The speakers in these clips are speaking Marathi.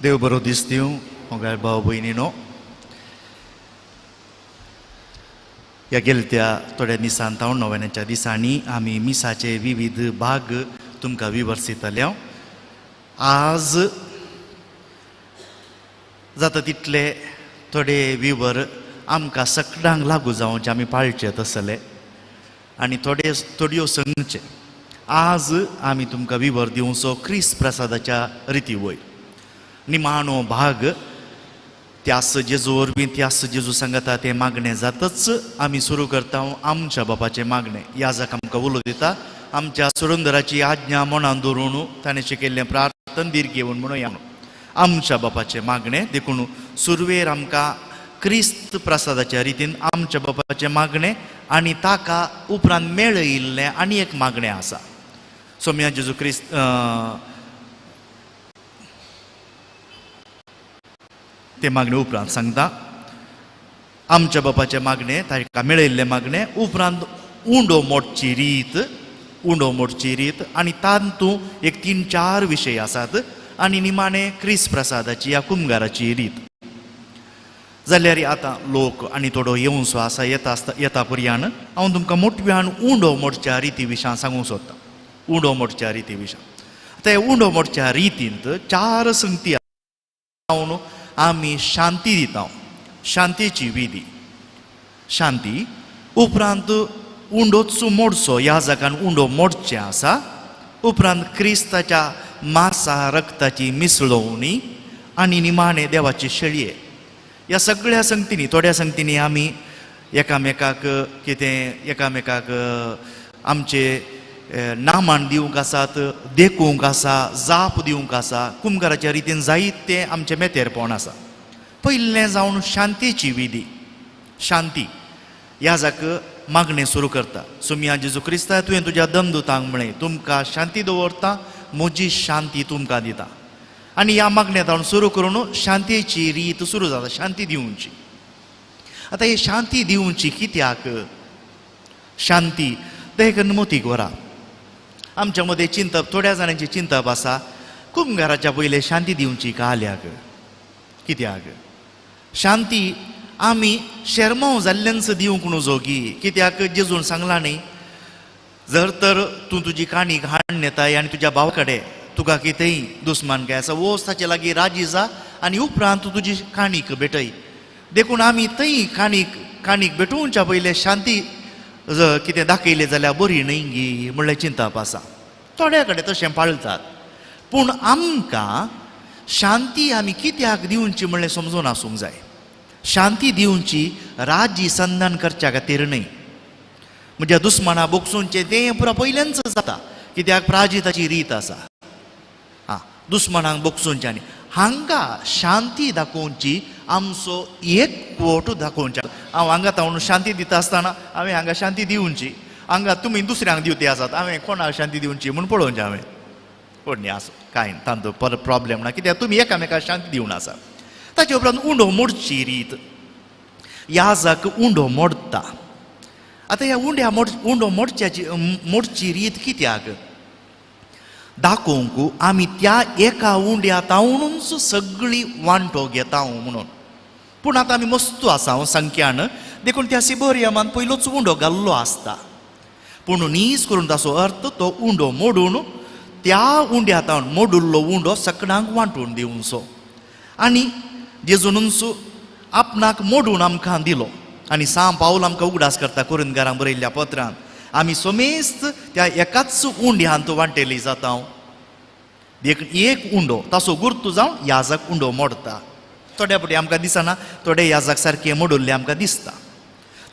देव बरो दीस दिवं मोगाळ भाव भयणीनो. ह्या गेल्या थोड्या दिसान तावन नोव्याच्या दिसांनी आमी मिसाचे विविध भाग तुमकां विवरसितले. आज जाता तितले थोडे विवर आमकां सगळ्यांक लागू जावचे आमी पाळचे तसले आनी थोड्यो संगचे. आज आमी तुमकां विवर दिवचो क्रिस्त प्रसादाच्या रिती वयर निमाणो भाग त्यास जेजू वरवीं त्यास जेजू सांगता ते मागणे जातच आमी सुरू करता आमच्या बापाचे मागणे. याजक आमकां उलो दिता आमच्या सुरंदराची आज्ञा मनान दवरून ताणें शिकयल्लें प्रार्थन दीर्घ घेवन म्हणून या आमच्या बापाचे मागणे. देखून सुरवेर आमकां क्रिस्त प्रसादाच्या रितीन आमच्या बापाचे मागणे आनी ताका उपरांत मेळ येयल्लें आनी एक मागणें आसा. सोम्या जेजू क्रिस्त ते मागणे उपरांत सांगता. आमच्या बापाचे मागणे ताका मेळयल्ले मागणे उपरांत उंडो मोडची रीत आनी तातूंत एक 3-4 विशय आसात आनी निमाणे क्रिस्त प्रसादाची या कुमगाराची रीत. जाल्यार आतां लोक आनी थोडो येवचो आसा येता पर्यान हांव तुमकां मोठव्यान उंडो मोडच्या रिती विशीं सांगूंक सोदतां. उंडो मोडच्या रिती विशीं ते उंडो मोडच्या रितींत 4 संगती जावन आमी शांती दिता. शांतीची विधी शांती उपरांत उंडोच मोडचो ह्या जागान उंडो मोडचें आसा. उपरांत क्रिस्ताच्या मासा रक्ताची मिसळवणी आनी निमाणे देवाचे शेळये. ह्या सगळ्या संगतींनी थोड्या संगतींनी आमी एकामेकाक आमचे नामान दिवंक आसात, देखूंक आसा, जाप दिवंक आसा. कुमगाराच्या रितीन जायते आमचे मेतेरपण आसा. पयलें जावन शांतीची विधी. शांती ह्या जाका मागणें सुरू करता. सुम्या जेजू क्रिस्ता तुवें तुज्या दमदुतांक म्हळें तुमकां शांती दवरता, म्हजी शांती तुमकां दिता. आनी ह्या मागण्यांत सुरू करून शांतीची रीत सुरू जाता. शांती दिवची. आतां ही शांती दिवची कित्याक? शांती ते गणमतीक व्हरा. आमच्या मदें चिंतप थोड्या जाणांची चिंतप आसा कुमगाराच्या पयले शांती दिवची काल्याक कित्याक? शांती आमी शेरमांव जाल्ल्यांच दिवंक न्हू जोगी. कित्याक जेजून सांगलां न्ही जर तर तूं तुजी काणीक हाडून येताय आनी तुज्या भावा कडेन तुका कितेंय दुस्मानकाय आसा वोस ताचे लागीं राजी जा आनी उपरांत तूं तुजी काणीक भेटय. देखून आमी थंय काणीक भेटोवच्या पयले शांती कितें दाखयलें जाल्यार बरी न्हय गी म्हणल्यार चिंतप आसा. थोड्या कडेन तशें पाळतात. पूण आमकां शांती आमी कित्याक दिवची म्हणलें समजून आसूंक जाय. शांती दिवची राजी संधान करच्या खातीर न्हय. म्हज्या दुस्माना बोगसूंचें तें पुरो पयल्यांच जाता कित्याक प्राजिताची रीत आसा. दुस्मानांक बोगसूंचें आनी हांगा शांती दाखोवची आमचो एकवोट दाखोवचे. हांव हांगा तावन शांती दिता आसतना हांवें हांगा शांती दिवची. हांगा तुमी दुसऱ्यांक दिवते आसात हांवें कोणाक शांती दिवची म्हूण पळोवचें हांवें. कोण न्ही आसूं कांय तांचो प्रॉब्लेम ना कित्याक तुमी एकामेकाक शांती दिवन आसा. ताचे उपरांत उंडो मोडची रीत. ह्या जाक उंडो मोडटा. आतां ह्या उंडो मोडची रीत कित्याक? दाखोवंक आमी त्या एका उंड्या तावनूच सगळी वांटो घेता म्हणून. पूण आतां आमी मस्तू आसा संख्यान. देखून त्या सिबोरियमान पयलोच उंडो घाल्लो आसता. पूण नीस करून ताचो अर्थ तो उंडो मोडून त्या उंड्या तावन मोडुल्लो उंडो सगळ्यांक वांटून दिवचो. आनी जेजूनच आपणाक मोडून आमकां दिलो. आनी पावल आमकां उगडास करता कुरिंथकारांक बरयल्ल्या पत्रांत आमी सोमेस्त त्या एकाच उंड्यांत वांटेली जाता. एक उंडो ताचो गुर्तू जावन याजक उंडो मोडता. थोड्या फावटी आमकां दिसना थोडे याजक सारके मोडुल्ले आमकां दिसता.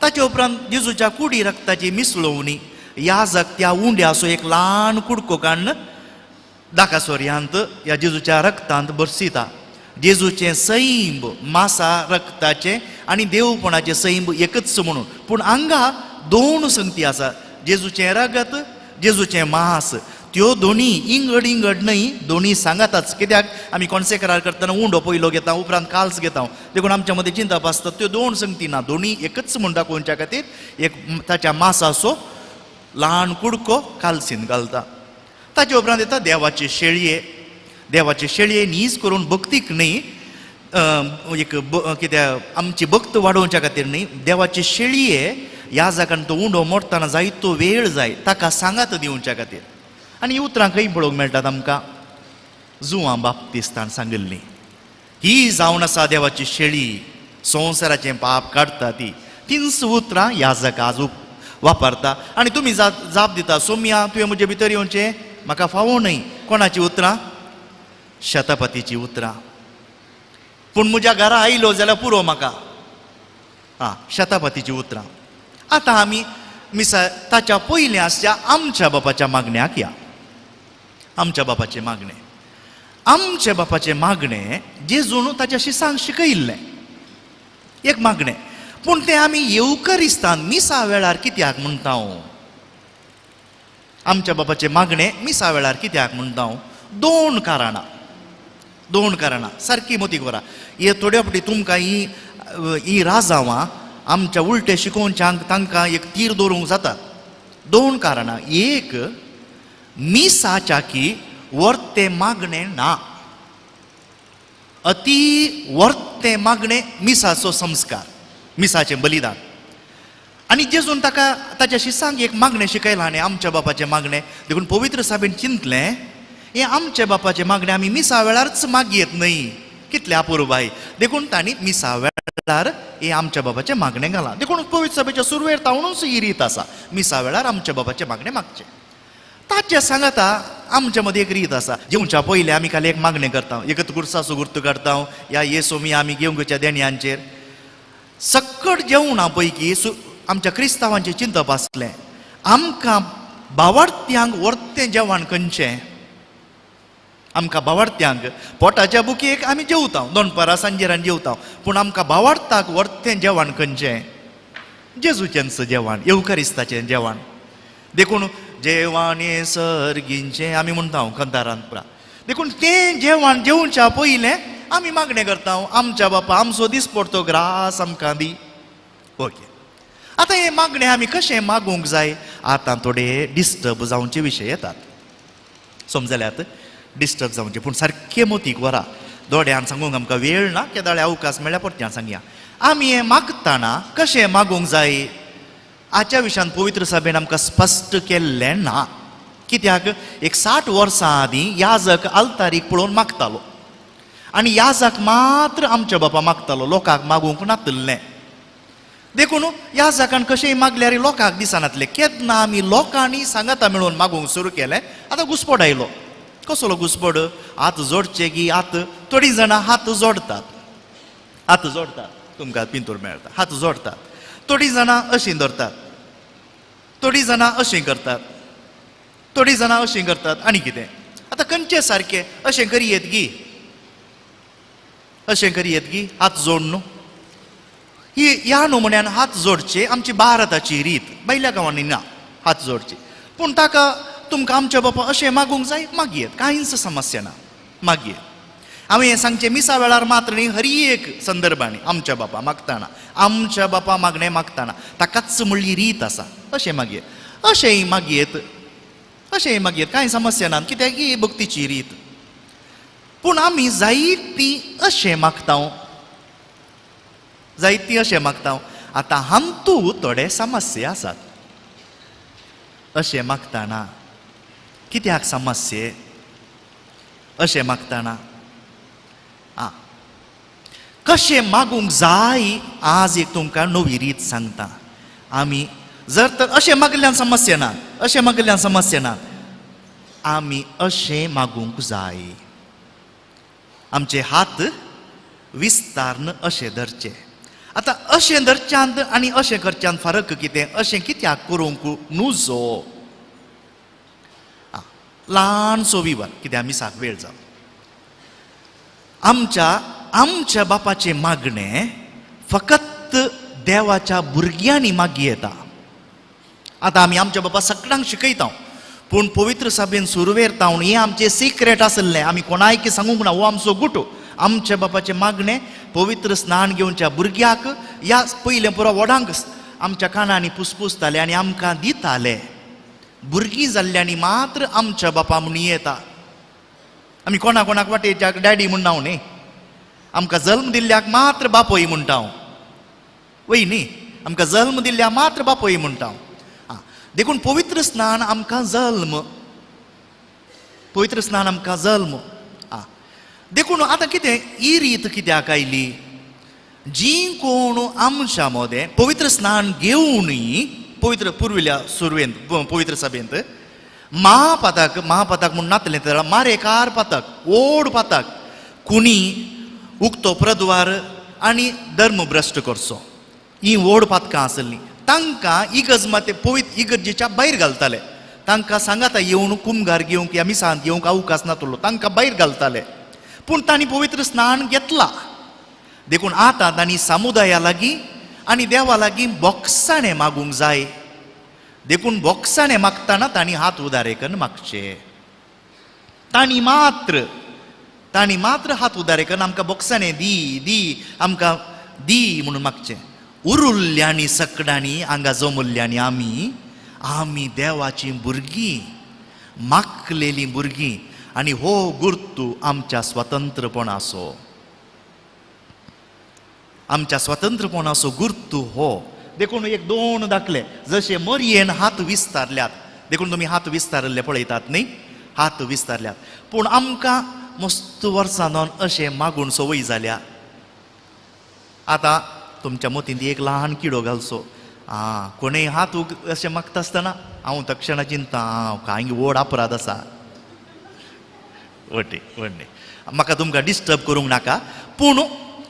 ताचे उपरांत जेजूच्या कुडी रक्ताची मिसळवणी. याजक त्या उंड्याचो एक ल्हान कुडको काडून दाकासोऱ्यांत ह्या जेजूच्या रक्तांत भरसिता. जेजूचें सैंब मासा रक्ताचें आनी देवपणाचें सैंब एकच म्हणून. पूण हांगा 2 संगती आसा. जेजूचें रगत जेजूचें मास त्यो दोनी इंगड न्हय दोनी सांगाताच. कित्याक आमी कॉन्सेक्रार करतना उंडो पयलो घेता उपरांत काल्स घेता. देखून आमच्या मदें चिंतप आसता त्यो 2 संगती ना दोनी एकच म्हूण दाखोवच्या खातीर एक ताच्या मासाचो ल्हान कुडको काल्सीन घालता. ताचे उपरांत येता देवाचे शेळये. देवाचे शेळये न्हीज करून भक्तीक न्ही, एक कित्याक आमची भक्त वाडोवच्या खातीर न्ही, देवाचे शेळये ह्या जागान तो उंडो मोडटाना जायतो वेळ जाय ताका सांगात दिवच्या खातीर. आनी ही उतरां खंय पळोवंक मेळटात आमकां? जुवां बाप्तिस्तान सांगिल्लीं. ही जावन आसा देवाची शेळी, संवसाराचें पाप काडटा ती. तीच उतरां याजक आज वापरता. आनी तुमी जाप दिता, सोम्या तुवें म्हजे भितर येवचें, म्हाका फावो न्हय. कोणाची उतरां? शतपतीची उतरां. पूण म्हज्या घरा आयलो जाल्यार पुरो म्हाका. शतपतीची उतरां. आतां आमी ताच्या पयलीं आसच्या आमच्या बापाच्या मागण्याक या. आमच्या बापाचें मागणें. आमच्या बापाचें मागणें जेजून ताच्या शिसांक शिकयिल्लें एक मागणें. पूण तें आमी येवकरिस्तान मिसा वेळार कित्याक म्हणटा? आमच्या बापाचें मागणें मिसा वेळार कित्याक म्हणटा? दोन कारणां सारकी मोती करा. हे थोड्या फावटी तुमकां ही राजावां आमच्या उलटे शिकोवच्यांक तांकां एक तीर दवरूंक जाता. दोन कारणां. एक, मिसाच्या की वर्ते मागणें ना. अति वर्ते मागणें मिसाचो संस्कार, मिसाचें बलिदान. आनी जेजून ताका ताच्या शिसांक एक मागणें शिकयलां आनी आमच्या बापाचें मागणें. देखून पवित्र सभेन चिंतलें, हें आमच्या बापाचें मागणें आमी मिसा वेळारच मागयेत न्हय. कितलें अपुरबाय. देखून तांणी मिसा वेळार हें आमच्या बापाचें मागणें घालां. देखून पवित्र सभेच्या सुरवेर तावणूच ही रीत आसा, मिसा वेळार आमच्या बापाचें मागणें मागचें. ताचे सांगाता आमच्या मदीं एक रीत आसा. जेवच्या पयलीं आमी खाली एक मागणें करता, एकत कुर्सा सुगुर्त काडटा, या येसोमी आमी घेवंकच्या देणयांचेर. सक्कट जेवणा पैकी आमच्या क्रिस्तांवांचें चिंतप आसलें, आमकां भावार्थ्यांक वर्तें जेवण खंयचें? आमकां भावार्थ्यांक पोटाच्या बुकेक आमी जेवता, दोनपरां सांजेरान जेवता, पूण आमकां भावार्थाक वर्तें जेवण खंयचें? जेजूचेंच जेवण, येवकरिस्ताचें जेवण. देखून जेवण सर्गींचें आमी म्हणटा कंतारान पुरा. देखून तें जेवण जेवच्या पयलें आमी मागणें करता, आमच्या बापा आमचो दीस पडतो ग्रास आमकां दी. ओके. आतां हें मागणें आमी कशें मागूंक जाय? आतां थोडे डिस्टर्ब जावचे विशय येतात. समजल्यात? डिस्टर्ब जावचे. पूण सारके मोतीक वरा. दोड्यान सांगूंक आमकां वेळ ना, केदाळे अवकाश मेळ्ळ्यार परत्यान सांगया. आमी हें मागतना कशें मागूंक जाय? आजच्या विशयान पवित्र सभेन आमकां स्पश्ट केल्लें ना. कित्याक? एक 60 वर्सां आदीं याजक आल्तारीक पळोवन मागतालो आनी याजक मात्र आमच्या बापा मागतालो, लोकांक मागूंक नातलें. देखून याजकान कशेंय मागल्यार लोकांक दिसनातलें. केन्ना आमी लोकांनी सांगाता मेळून मागूंक सुरू केलें, आतां घुस्पड आयलो. कसलो घुस्पड? हात जोडचे की हात. थोडीं जाणां हात जोडतात, तुमकां पिंतूर मेळटा, हात जोडतात. थोडीं जाणां अशीं धरतात, थोडीं जाणां अशीं करतात, थोडीं जाणां अशीं करतात. आनी कितें? आतां खंयचें सारकें? अशें करियेत गी, अशें करियेत गी, हात जोड न्हू. ही ह्या नमुन्यान हात जोडचे आमची भारताची रीत. भायल्या गांवांनी ना हात जोडचे. पूण ताका तुमकां आमच्या बापा अशें मागूंक जाय, मागयेत, कांयच समस्या ना, मागयेत. हांवें हें सांगचें मिसा वेळार मात्र न्ही, हर एक संदर्भांनी आमच्या बापा मागतना, आमच्या बापा मागणें मागतना ताकाच म्हणली रीत आसा. अशें मागयेत, अशेंय मागयेत, अशेंय मागयेत, कांय समस्या ना, कित्याक ही भक्तीची रीत. पूण आमी जायतीं अशें मागता, जायतीं अशें मागता. आतां हांतू थोडे समस्या आसात. अशें मागतना कित्याक समस्ये? अशें मागतना कशें मागूंक जाय? आज एक तुमकां नवी रीत सांगता. आमी जर तर अशें मागल्ल्यान समस्या ना, अशें मागल्ल्यान समस्या ना, आमी अशें मागूंक जाय. आमचे हात विस्तारन अशें धरचे. आतां अशें धरच्यांत आनी अशें करच्यांत फरक कितें? अशें कित्याक करूंक नुजो? ल्हानसो विवर, कित्याक मिसाक वेळ जालो. आमच्या बापाचें मागणें फकत देवाच्या भुरग्यांनी मागी येता. आतां आमी आमच्या बापा सगळ्यांक शिकयता, पूण पवित्र सभेन सुरवेर तावन हें आमचें सिक्रेट आसलें, आमी कोणायक सांगूंक ना, हो आमचो गुटो. आमच्या बापाचें मागणें पवित्र स्नान घेवच्या भुरग्याक ह्या पयलें पुरो व्हडांक आमच्या कानांनी पुसपुसताले आनी आमकां दिताले. भुरगीं जाल्ल्यांनी मात्र आमच्या बापा म्हूण येता. आमी कोणा कोणाक वाटेच्याक डॅडी म्हूण नांव न्ही, आमकां जल्म दिल्ल्याक मात्र बापोय म्हणटा हांव, वय न्ही, आमकां जल्म दिल्ल्या मात्र बापोय म्हणटा हांव. देखून पवित्र स्नान आमकां जल्म, पवित्र स्नान आमकां जल्म. देखून आतां कितें ही रीत कित्याक आयली, जी कोण आमच्या मदें पवित्र स्नान घेवनय पवित्र पुर्विल्ल्या सुरवेंत पवित्र सभेंत महापाताक म्हूण नातलें तर मारेकार पाताक, ओड पाताक कुणी उक्तो प्रद्वार आनी धर्मभ्रश्ट करचो, ही ओड पातकां आसलीं, तांकां इगज मात पवित्र इगर्जेच्या भायर घालताले. तांकां सांगाता येवन कुमगार घेवंक या मिसांत घेवंक अवकाश नातलो, तांकां भायर घालताले. पूण तांणी पवित्र स्नान घेतलां. देखून आतां तांणी समुदाया लागीं आनी देवा लागीं बोगसाणें मागूंक जाय. देखून बोगसाणें मागतना तांणी हात उदारेकन मागचे. तांणी मात्र हात उदारेकन आमकां बोगसाणें दी दी आमकां दी म्हणून मागचें. उरुल्ल्यांनी सकडांनी हांगा जमल्ल्यांनी आमी देवाचीं भुरगीं, मागलेलीं भुरगीं, आनी हो गुर्तू आमच्या स्वतंत्रपणाचो, आमच्या स्वतंत्रपणाचो गुर्तू हो. देखून एक दोन दाखले, जशे मरयेन हात विस्तारल्यात, देखून तुमी हात विस्तारले पळयतात न्ही, हात विस्तारल्यात. पूण आमकां मस्त वर्सां जावन अशें मागून संवय जाल्या. आतां तुमच्या मतींत एक ल्हान किडो घालचो, कोणेय हात अशें मागता आसतना हांव तक्षणा चिंता कांय व्हड अपराध आसा, वटे व्हडले म्हाका तुमकां डिस्टर्ब करूंक नाका, पूण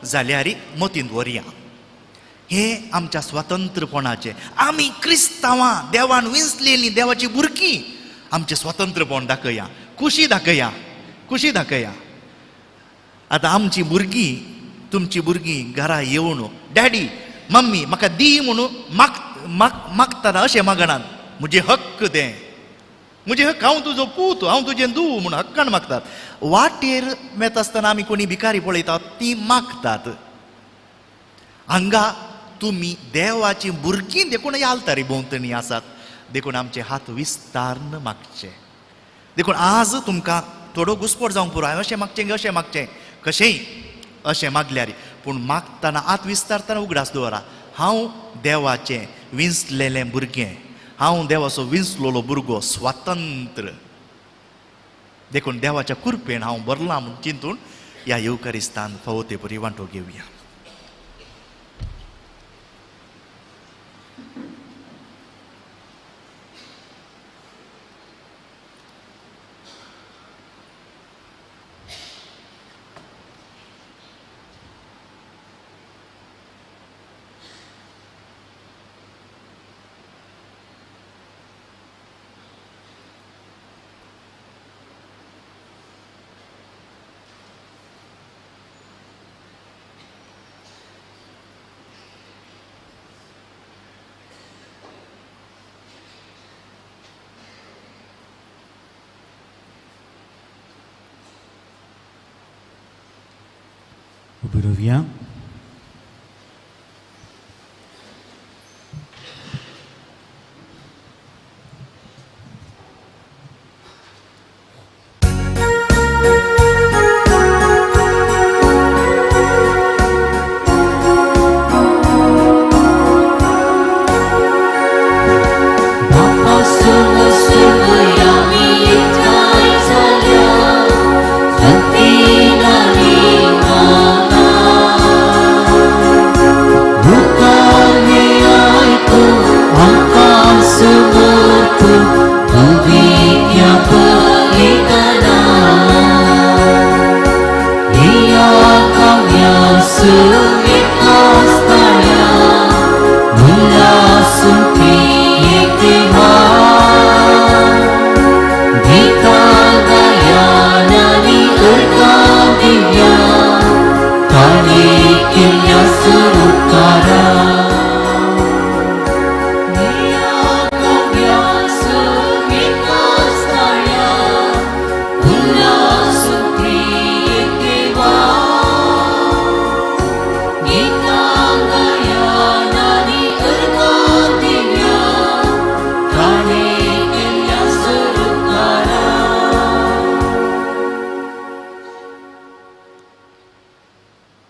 जाल्यार मतींत व्हरया. हे आमच्या स्वतंत्रपणाचे, आमी क्रिस्तांवां देवान विंचलेलीं देवाची भुरगीं, आमचें स्वतंत्रपण दाखया, खुशी दाखया, खुशी दाखया. आतां आमची भुरगीं, तुमची भुरगीं घरा येवन डॅडी मम्मी म्हाका दी म्हणून मागतना अशें मागणात, म्हजें हक्क तें, म्हजें हक्क, हांव तुजो पूत, हांव तुजें धूव म्हणून हक्कान मागतात. वाटेर मेता आसतना आमी कोणी भिकारी पळयतात ती मागतात. हांगा तुमी देवाची भुरगीं देखून आलतारी भोंवतणी आसात, देखून आमचे हात विस्तारन मागचे. देखून आज तुमकां थोडो घुस्पट जावंक पुरो, हांवें अशें मागचें अशें मागचें, कशेंय अशें मागल्यार, पूण मागतना हात विस्तारतना उगडास दवरा. हांव देवाचें विंचलेलें भुरगें, हांव देवाचो विंचलोलो भुरगो, स्वतंत्र. देखून देवाच्या कृपेन हांव बरलां म्हूण चिंतून ह्या येवकारिस्तान फावो ते परी वांटो घेवया. Uburovia.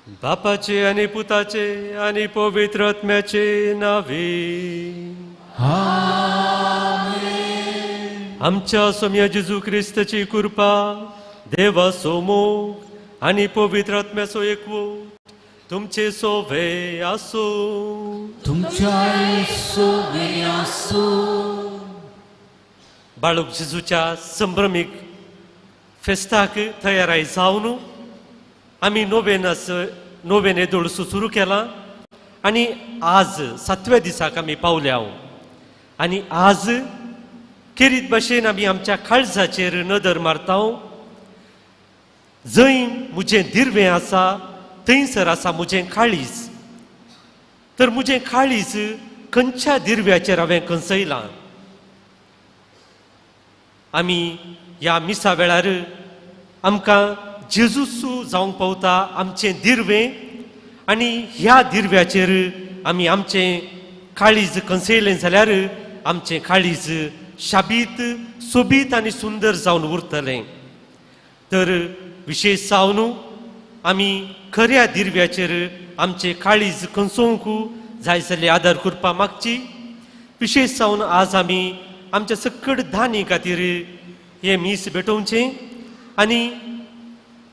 बापाचे आणि पुताचे आणि पवित्र आत्म्याचे नावे आमच्या सोम्या जेजू ख्रिस्ताची कृपा देवा सोमोग आणि पवित्र आत्म्याचो एकवो तुमचे सोवे आसो तुमच्या सोबे आसो. बाळूक जेजूच्या संभ्रमीक फेस्ताक तयाराय जावन आम्ही नोवेन येदोळसो सुरू केला आणि आज 7व्या दिसाक आमी पावल्या आणि आज खेरीत भाशेन आमी आमच्या काळजाचेर नदर मारता. जंय मुजें दिर्वें आसा थंयसर आसा मुजें काळीज. तर मुजें काळीज खंयच्या दिर्व्याचेर हांवें कंसयलां. आमी ह्या मिसा वेळार आमकां जेजूसू जावंक पावता आमचें दिर्वें आनी ह्या दिर्व्याचेर आमी आमचें काळीज कंसयलें जाल्यार आमचें काळीज शाबीत सोबीत आनी सुंदर जावन उरतलें. तर विशेश जावन आमी खऱ्या दिर्व्याचेर आमचें काळीज कंसोवंक जाय जाल्यार आदार करपा मागची. विशेश जावन आज आमी आमच्या सकट धानी खातीर हें मीस भेटोवचें आनी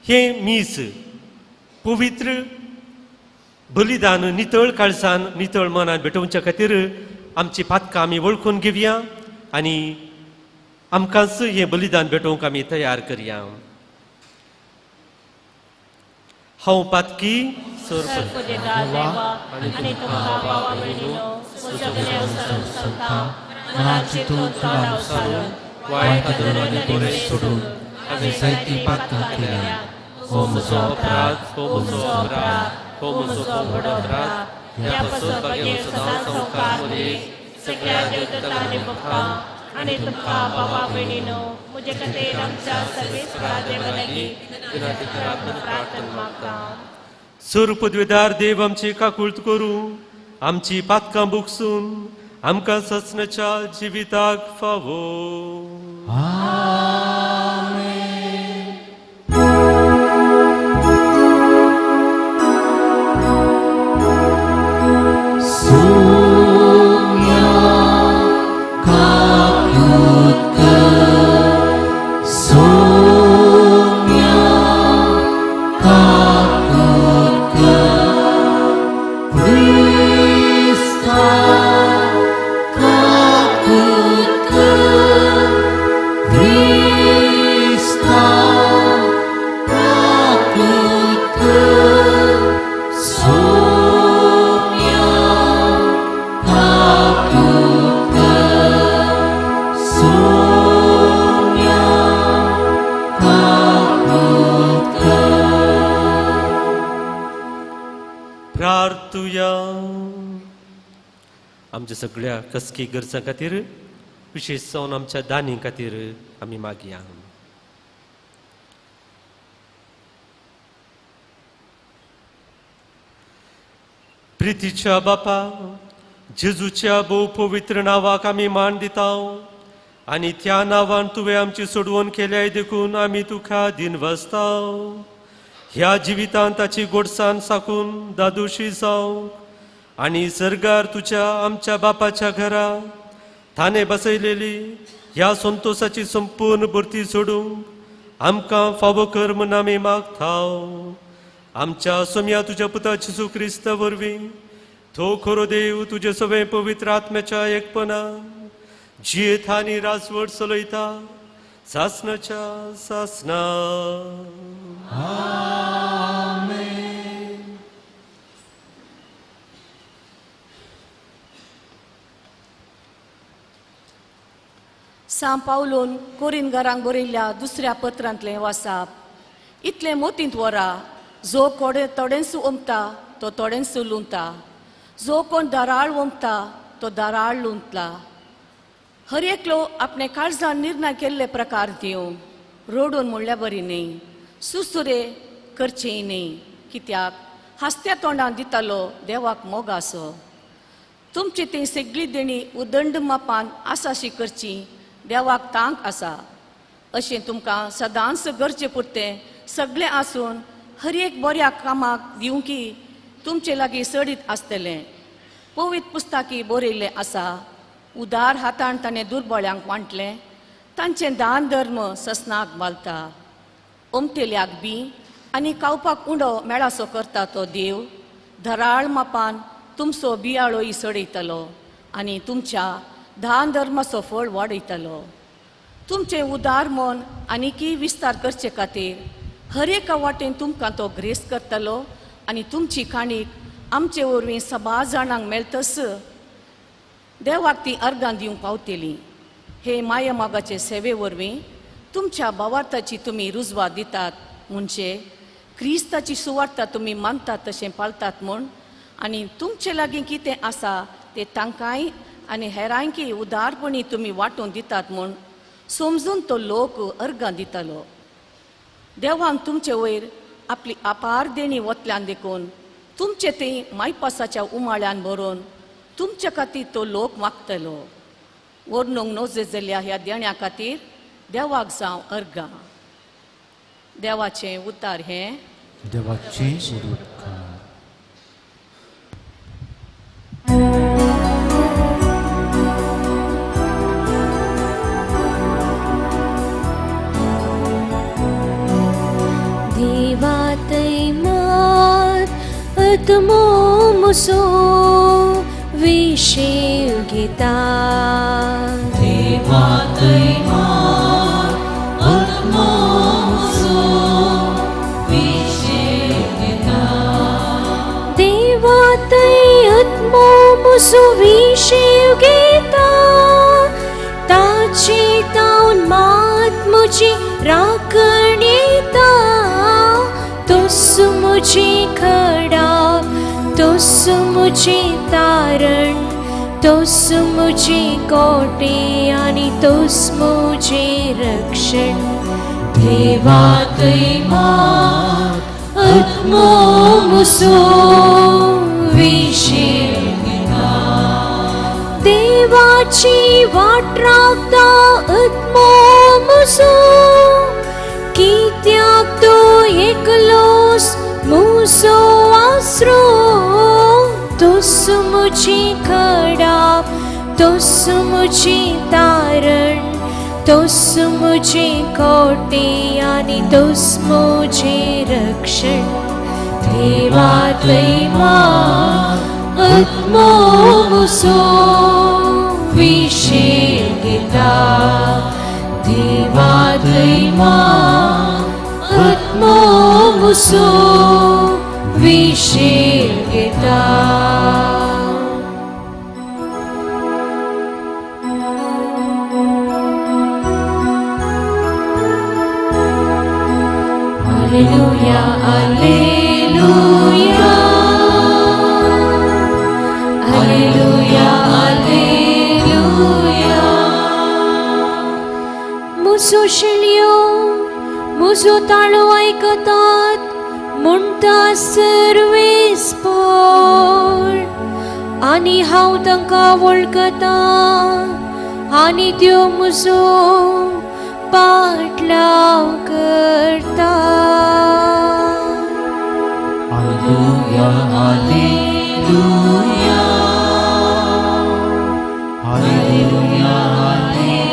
हें मीस पवित्र बलिदान नितळ काळजान नितळ मनान भेटोवच्या खातीर आमची पातकां आमी वळखून घेवया आनी आमकांच हें बलिदान भेटोवंक आमी तयार करया. हांव पातकी जायती पातकां केल्या. हो म्हजो अपराध, हो म्हजो अपराध, हो म्हजो अपराध. ह्या पासून बागेर सदांच संवकार मरे सगळ्या देवदूतांनी भक्तां आनी तुमकां बाबा भयणीनो म्हजे खातीर आमच्या सर्वेस्परा देवा लागीं विनंती करात प्रार्थना मागता. सुरपदवेदार देव आमची काकुळट करूं आमची पातकां बुकसून आमकां सचनाच्या जिविताक फावो. प्रार्थुया. आमच्या सगळ्या कसकी गरजां खातीर विशेश जावन आमच्या दानी खातीर आमी मागया. प्रितीच्या बापा जेजूच्या भोव पवित्र नांवाक आमी मान दिता आनी त्या नांवान तुवें आमची सोडवण केल्याय देखून आमी तुका दिनवासता. ह्या जिवितांत ताची गोडसाण साकून दादोशी जावं आनी सर्गार तुज्या आमच्या बापाच्या घरा ताणें बसयलेली ह्या संतोषाची संपूर्ण भरती सोडूंक आमकां फावो कर म्हूण आमी मागता. आमच्या सोम्या तुज्या पुता जेजू क्रिस्ता वरवीं तो खरो देव तुजे सगळे पवित्र आत्म्याच्या एकपणान जियेत आनी राजवट चलयता सासनाच्या सासना. सांत पावलोन कोरिंतकारांक बरयल्ल्या दुसऱ्या पत्रांतलें वाचप. इतलें मोतींत वरा जो तोडेंसू ओंपता तो तोडेंसू लुंता, जो कोण दाराळ ओंपता तो दाराळ लुंतला. हर एकलो आपणे काळजान निर्णय केल्ले प्रकार दिवं रोडून म्हणल्यार बरी न्ही, सुसुरे करचेय न्ही, कित्याक हास्त्या तोंडान दितालो देवाक मोग आसो. तुमची ती सगळी देणी उदंड मापान आसाशी करची देवाक तांक आसा. अशें तुमकां सदांच गरजे पुरतें सगळें आसून हर एक बऱ्या कामाक दिवंकी तुमचे लागीं सडीत आसतलें. पवित्र पुस्तकी बरयल्लें आसा, उदार हातान ताणें दुर्बळ्यांक वांटलें, तांचें दान धर्म ससनाक बालता. उमटेल्याक बी आनी खावपाक उंडो मेळासो करता तो देव धराळ मापान तुमचो बियाळोय सडयतलो आनी तुमच्या दान धर्माचो फळ वाडयतलो. तुमचें उदार मन आनीकय विस्तार करचे खातीर हर एका वाटेन तुमकां तो ग्रेस करतलो आनी तुमची काणीक आमचे वरवीं सभा जाणांक मेळटस देवाक ती अर्गां दिवंक पावतली. हे मायमागाचे सेवे वरवीं तुमच्या भावार्थाची तुमी रुजवात दितात, म्हणजे क्रिस्ताची सुवार्ता तुमी मानतात तशें पाळतात म्हूण, आनी तुमचे लागीं कितें आसा तें तांकांय आनी हेरांकय उदारपणी तुमी वांटून दितात म्हूण समजून तो लोक अर्गां दितलो. देवान तुमचे वयर आपली अपार देणी वतल्यान देखून तुमचे ते मायपासाच्या उमाळ्यान भरून तुमचे खातीर तो लोक मागतलो. वर्णूंक नोजे जाल्ल्या ह्या देण्या खातीर देवाक जावं अर्गां. देवाचें उतार हें देवाचे उदोत्कार. देवातै मात आत्मो मुसो विशेव घेता. देवातै मात आत्मो मुसो विशेव घेता. देवातै आत्मो मुसो विशेव घेता. ताची तावन मात म्हजी राखण येता. तोस मुझे खड़ा, तोस मुझे तारण, तोस मुझे कोटे आनी तोस मुझे रक्षण. देवातै मात आत्मो मुसो विशेव घेता. देवाची वाट राखता आत्मो मुसो. कित्याक तो एकलोस मुसो आसरो. तोस मुझे खड़ा, तोस मुझे तारण, तोस मुझे कोटे आनी तोस मुझे रक्षण. देवातै मात आत्मो मुसो विशेव घेता. देवातै मात आत्मो मुसो विशेव घेता. Hallelujah hallelujah hallelujah hallelujah. मुसो शेळयो मुजो ताळो आयकतात म्हणटा सर्वेस्पर. आनी हांव तांकां वळखता आनी त्यो म्हजो पाटलाव करता. Hallelujah hallelujah hallelujah hallelujah.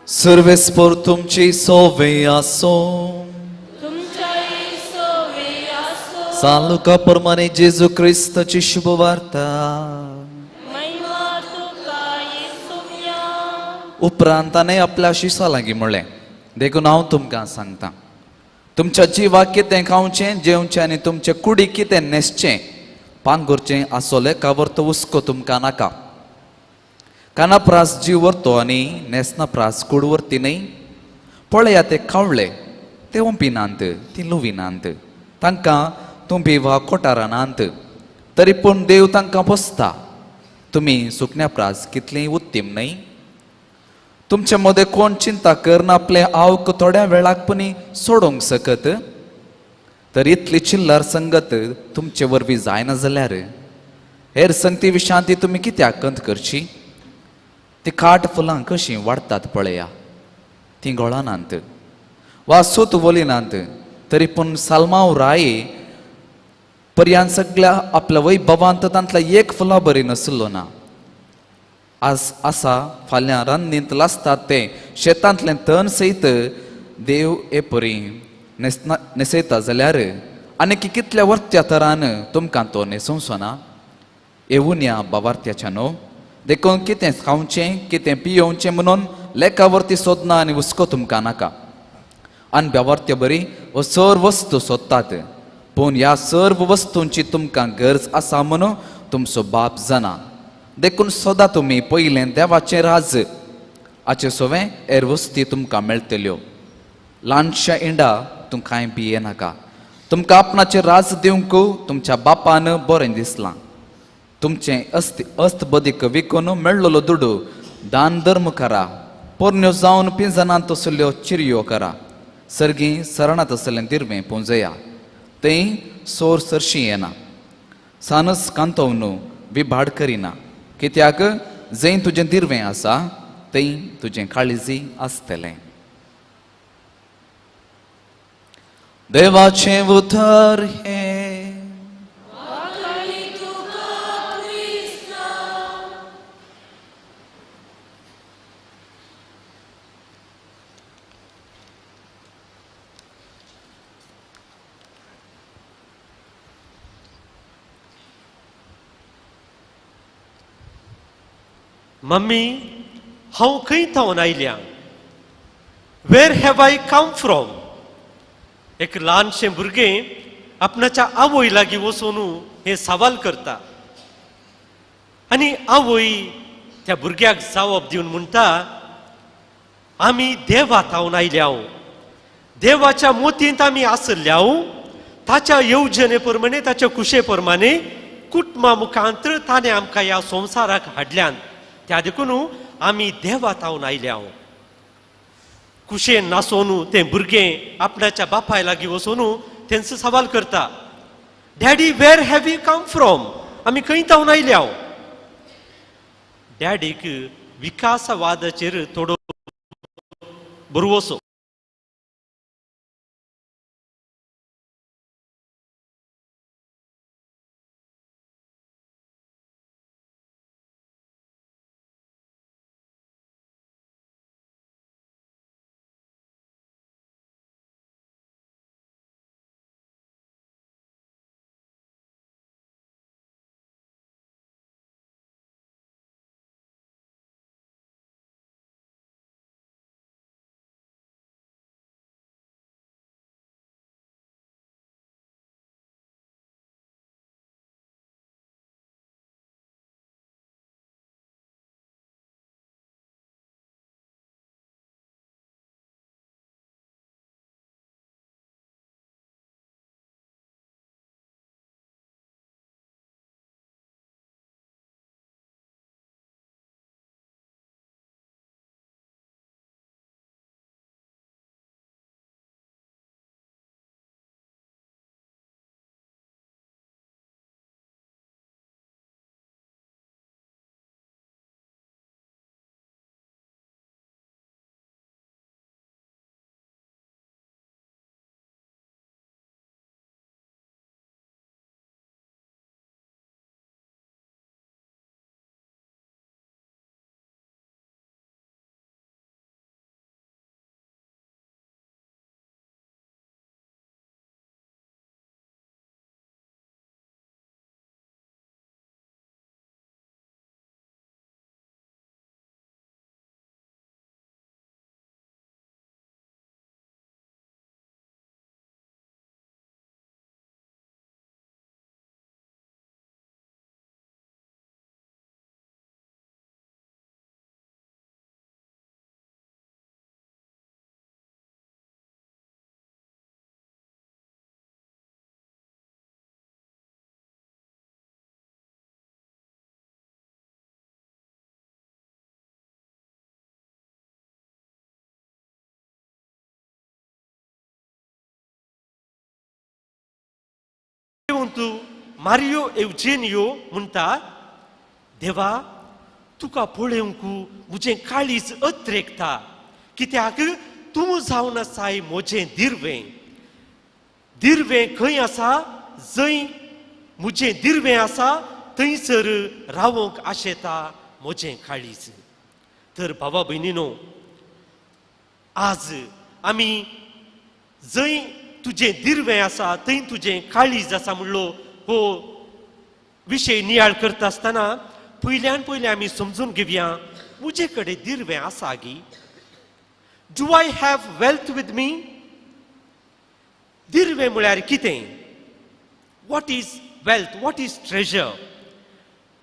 सर्वेस्पर तुमची सोवे आसो. सालुका प्रमाणे जेजू क्रिस्ताची शुभ वार्ता. उपरांत ताणें आपल्या शिश्यां लागीं म्हणलें, देखून हांव तुमकां सांगता, तुमच्या जिवाक कितें खावचें जेवचें आनी तुमचे कुडीक कितें न्हेसचें पांगुरचें आसोलें कावर तो हुस्को तुमकां नाका. काना प्रास जीव व्हरतो आनी न्हेसना प्रास कूड व्हरती न्ही. पळया ते कावळे ते ओंपिनांत ती लुविनांत, तांकां तुंबी वा कोठारानांत, तरी पूण देव तांकां पोसता. तुमी सुकण्या प्रास कितलीं उत्तीम न्ही. तुमचे मदें कोण चिंता करना आपले आवक थोड्या वेळाक पुनी सोडूंक सकत. तर इतली चिल्लर संगत तुमचे वरवीं जायना जाल्यार हेर संगती विशांत ती तुमी कित्याक कंत करची. ती खाट फुलां कशीं वाडटात पळया, ती गोळानांत वा सूत वलिनांत तरी पूण सालमांव राये पर्यंत सगळ्या आपल्या वैभवांत तांतला एक फुला बरी नसलो ना. आज आसा फाल्यां रान्नींत लासतात ते शेतांतलें तण सयत देव हे परी न्हेसयता जाल्यार आनी कितल्या वर्त्या तरान तुमकां तो न्हेसोवचो ना. येवून या भावार्थ्याच्या न्हू देखून कितें खावचें कितें पियोवचें म्हणून लेखावरती सोदना आनी हुस्को तुमकां नाका. आनी भावार्थ्य बरी हो सर्व वस्तू सोदतात पूण ह्या सर्व वस्तूंची तुमकां गरज आसा म्हणून तुमचो बाप जाणा. देखून सदां तुमी पयलें देवाचें राज हाचे सोवें हेर वस्ती तुमकां मेळटल्यो. ल्हानशा इंडा तूं कांय भिये नाका. तुमकां आपणाचें राज दिवंक तुमच्या बापान बरें दिसलां. तुमचें अस्त बदीक विकून मेळ्ळलो दुडू दान धर्म करा. पोरण्यो जावन पिंजनांत तसल्यो चिरयो करा. सर्गी सरणांत असलें दिरवें पुंजया. तें सोर सरशी येना. सानस कांतोवन विभाड करिना. कित्याक जंय तुजें दिरवें आसा थंय तुजें काळजी आसतलें. देवाचें उतर हें मम्मी हांव खंय थावन आयल्या. वेर हॅव आय कम फ्रॉम. एक ल्हानशें भुरगें आपणाच्या आवय लागीं वचून हे सवाल करता आनी आवय त्या भुरग्याक जावप दिवन म्हणटा आमी देवा थावन आयल्या. देवाच्या मोतींत आमी आसल्या. ताच्या येवजणे प्रमाणे ताच्या कुशे प्रमाणे कुटुंबा मुखांतर ताणें आमकां ह्या संवसाराक हाडल्यान त्या देखून आमी देवा थावन आयल्या. कुशेन नासोन तें भुरगें आपणाच्या बापाय लागीं वचून तेंचो सवाल करता daddy where have you come from. आमी खंय थावन आयल्या. डॅडीक विकासवादाचेर थोडो बरवसो. मारियो एवजेनियो म्हणटा देवा तुका पळोवंक म्हजें काळीज अत्रेकता कित्याक तूं जावन आसाय म्हजें दिर्वें. दिर्वें खंय आसा जंय म्हजें दिर्वें आसा थंयसर रावोंक आशेता म्हजें काळीज. तर भावा भयणीनो, आज आमी जंय तुजें दिर्वें आसा थंय तुजें काळीज आसा म्हणलो हो विशय नियाळ करता आसतना पयल्यान पयलें आमी समजून घेवया, म्हजे कडेन दिर्वें आसा गी. Do I have wealth with me? दिर्वें म्हळ्यार कितें? What is wealth? What is treasure?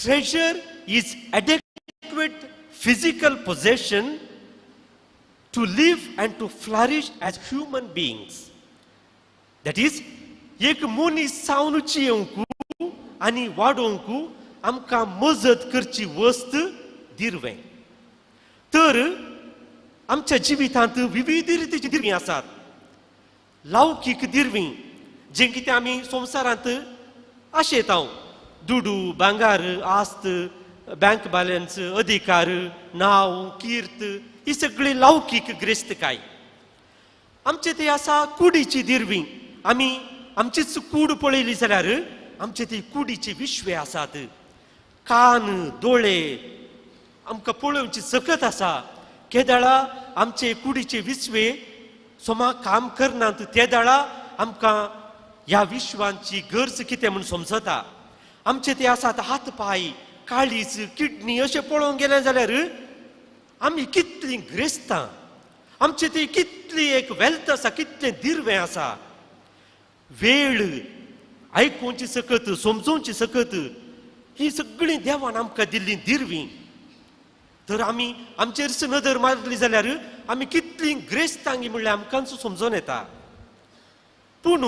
Treasure is adequate physical possession to live and to flourish as human beings. That is, एक मनीस जावन जियोंकू आनी वाडोवंकू आमकां मजत करची वस्त दिर्वें. तर आमच्या जिवितांत विविध रितीची दिर्वीं आसात. लौकीक दिर्वीं, जें कितें आमी संवसारांत आशेताव, दुडू, भांगार, आस्त, बँक बॅलन्स, अधिकार, नांव, कीर्त, ही सगळी लौकीक ग्रेस्तकाय. आमचे ते आसा कुडीची दिर्वीं. आमी आमचीच कूड पळयली जाल्यार आमचे ती कुडीचे विश्वे आसात. कान, दोळे आमकां पळोवची सकत आसा. केदाळा आमचे कुडीचे विश्वे सोमा काम करनात, त्या दाळा आमकां ह्या विश्वांची गरज कितें म्हूण समजता. आमचे ते आसात हात पाय, काळीज, किडनी अशें पळोवंक गेलें जाल्यार आमी कितलीं ग्रेस्तां. आमचे ती कितली एक वेल्थ आसा, कितलें दिर्वें आसा. वेळ आयकूंची सकत, समजूंची सकत ही सगळीं देवान आमकां दिल्लीं दिर्वीं. तर आमी आमचेर नदर मारली जाल्यार आमी कितलीं ग्रेस्तांगी म्हणल्यार आमकांच समजून येता. पूण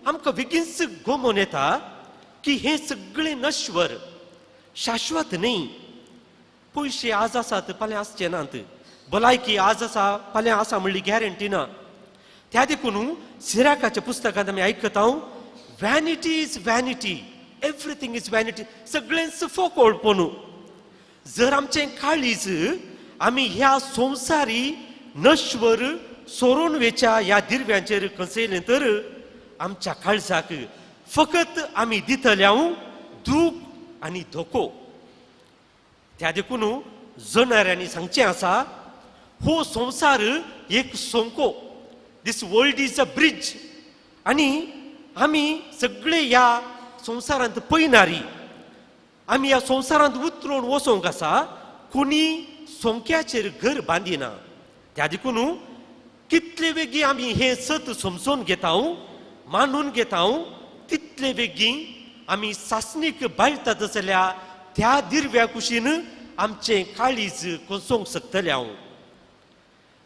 आमकां बेगीनच गमोन येता की हें सगळें नश्वर, शाश्वत न्ही. पयशे आज आसात फाल्यां आसचे नात. भलायकी आज आसा फाल्यां आसा म्हणली गॅरंटी ना. त्या देखून सिराकाच्या पुस्तकांत आमी आयकता, vanity is vanity, everything is vanity, सगळेंच फोकोळपण. जर आमचें काळीज आमी ह्या संवसारी नश्वर सोडून वेच्या ह्या दिर्व्यांचेर कसयलें तर आमच्या काळजाक फकत आमी दितल्या दूख आनी धोको. त्या देखून जनाऱ्यांनी सांगचें आसा, हो संवसार एक सोंको, दिस वर्ल्ड इज अ ब्रिज. आनी आमी सगळे ह्या संवसारांत पयनारी, आमी ह्या संवसारांत उतरून वचोंक आसा. कोणी सोंक्याचेर घर बांदिना. त्या देखून कितले बेगीन आमी हें सत समजून घेता, मानून घेता, तितले बेगीन आमी सासणीक बाळतात जाल्यार त्या दिर्व्या कुशीन आमचें काळीज कसोंक शकतले.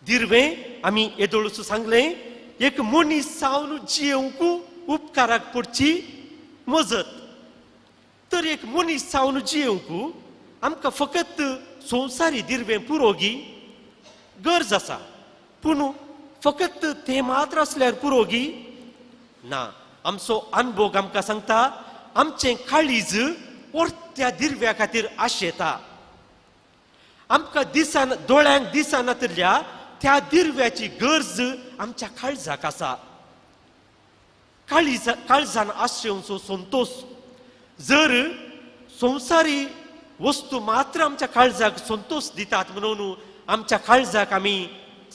दिर्वें आमी येदोळूच सांगलें, एक मनीस जावन जियोंक उपकाराक पडची मजत. तर एक मनीस जावन जियोंक आमकां फकत संवसारी दिर्वें पुरोगी गरज आसा. पूण फकत तें मात्र असल्यार पुरोगी ना. आमचो अनुभव आमकां सांगता, आमचें काळीज त्या दिर्व्या खातीर आशेता. आमकां दिसान दोळ्यांक दिसना तल्या त्या दिर्व्याची गरज आमच्या काळजाक आसा. काळजान आशेवचो संतोष. जर संवसारी वस्तू मात्र आमच्या काळजाक संतोष दितात म्हणून आमच्या काळजाक आमी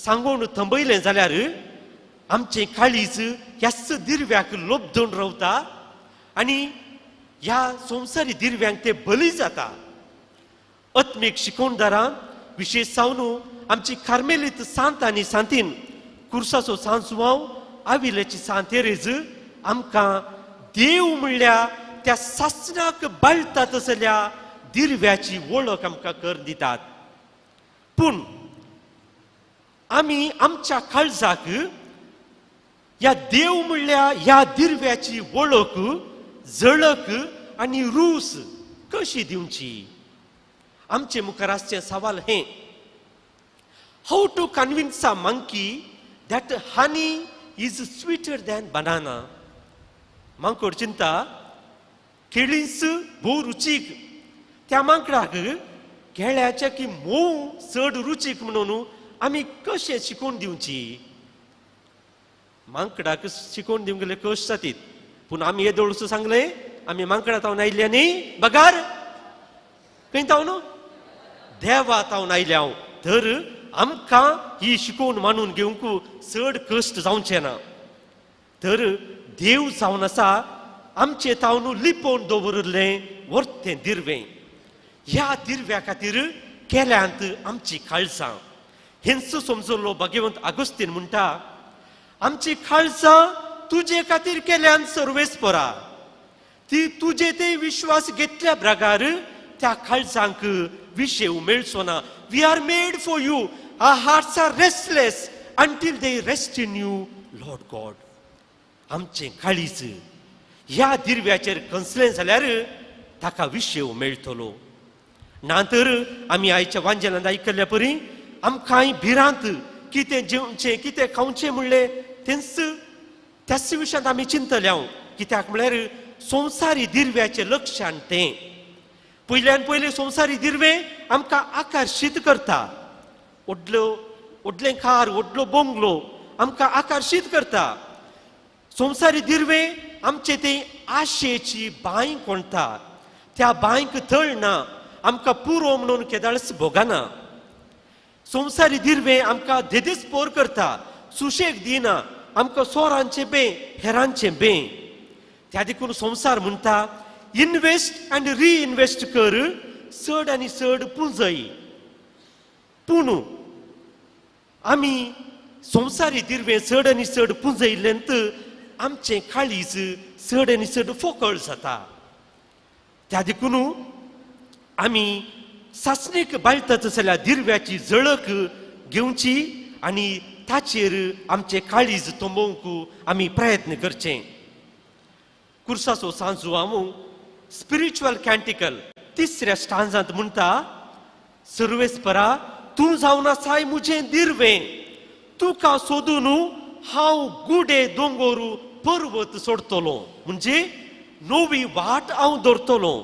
सांगून थांबयलें जाल्यार आमचें काळीज ह्याच दिर्व्याक लोबधून रावता आनी ह्या संवसारी दिर्व्यांक ते बली जाता. आत्मीक शिकोवणदारां, विशेश जावन आमची कार्मेलीत सांत आनी सांतीन कुर्साचो सांत सुवाव आविलेची सांत तेरेज आमकां देव म्हणल्या त्या सासणाक बाळतात असल्या दिर्व्याची वळख आमकां कर दितात. पूण आमी आमच्या काळजाक ह्या देव म्हणल्या ह्या दिर्व्याची वळख, जळक आनी रूस कशी दिवची? आमचे मुखार आसचें सवाल हें, how to convince a monkey that honey is sweeter than banana. मांकोड चिंता, केळींच भोव रुचीक, त्या मांकडाक केळ्याच्या की मोव चड रुचीक म्हणून आमी कशें शिकोवन दिवची? मांकडाक शिकोवन दिवंक गेले कश जातीत पूण आमी हे दोळसो सांगले आमी मांकडा तावन आयिल्ले न्ही बगार खंय तावन देवा तावन आयले हांव तर आमकां ही शिकोवन मानून घेवंक चड कश्ट जावचे ना तर देव जावन आसा आमचे तावन लिपोवन दवरलें वर्तें दिर्वें ह्या दिर्व्या खातीर केल्यांत आमची काळजां हेंचो समजलो भगवंत आगोस्तीन म्हणटा आमची काळजां तुजे खातीर केल्यान सर्वेस्परा ती तुजे ते विश्वास घेतल्या प्रकार त्या काळजांक विशय मेळचो ना we are made for you our hearts are restless until they rest in you lord god आमचे काळीज ह्या दिर्व्याचेर कसलें जाल्यार ताका विशय मेळटलो ना तर आमी आयच्या वांजेलांत आयकल्ल्या परी आमकां भिरांत कितें जेवचें कितें खावचें म्हणलें त्याच विशयांत आमी चिंतले हांव कित्याक म्हळ्यार संवसारी दिर्व्याचें लक्षण तें पयल्यान पयलें संवसारी दिर्वें आमकां आकर्शीत करता व्हडलें कार व्हडलो बंगलो आमकां आकर्शीत करता संवसारी दिर्वें आमचे ते आशेची बांय कोणता त्या बांयक तळ ना आमकां पुरो म्हणून केदाळस भोगना संवसारी दिर्वें आमकां देदेस्पोर करता सुशेग दिना आमकां सोरांचे बे हेरांचे बे त्या देखून संवसार म्हणटा इन्वेस्ट आनी रिइन्वेस्ट कर चड आनी चड पुंजय पूण आमी संवसारी दिर्वें चड आनी चड पुंजयलेंत आमचें काळीज चड आनी चड फोकळ जाता त्या देखून आमी सासणेक बाळटत जाल्यार दिर्व्याची जळक घेवची आनी ताचेर आमचें काळीज तोंबोवंक आमी प्रयत्न करचे कुर्साचो सांजो हांव स्पिरिच्युअल कॅन्टिकल 3ऱ्या स्टांजांत म्हणटा सर्वेस्परा तूं जावन आसाय मुजें दिर्वें तुका सोदून हांव गुडे दोंगर पर्वत सोडटलो म्हणजे नवी वाट हांव धरतलो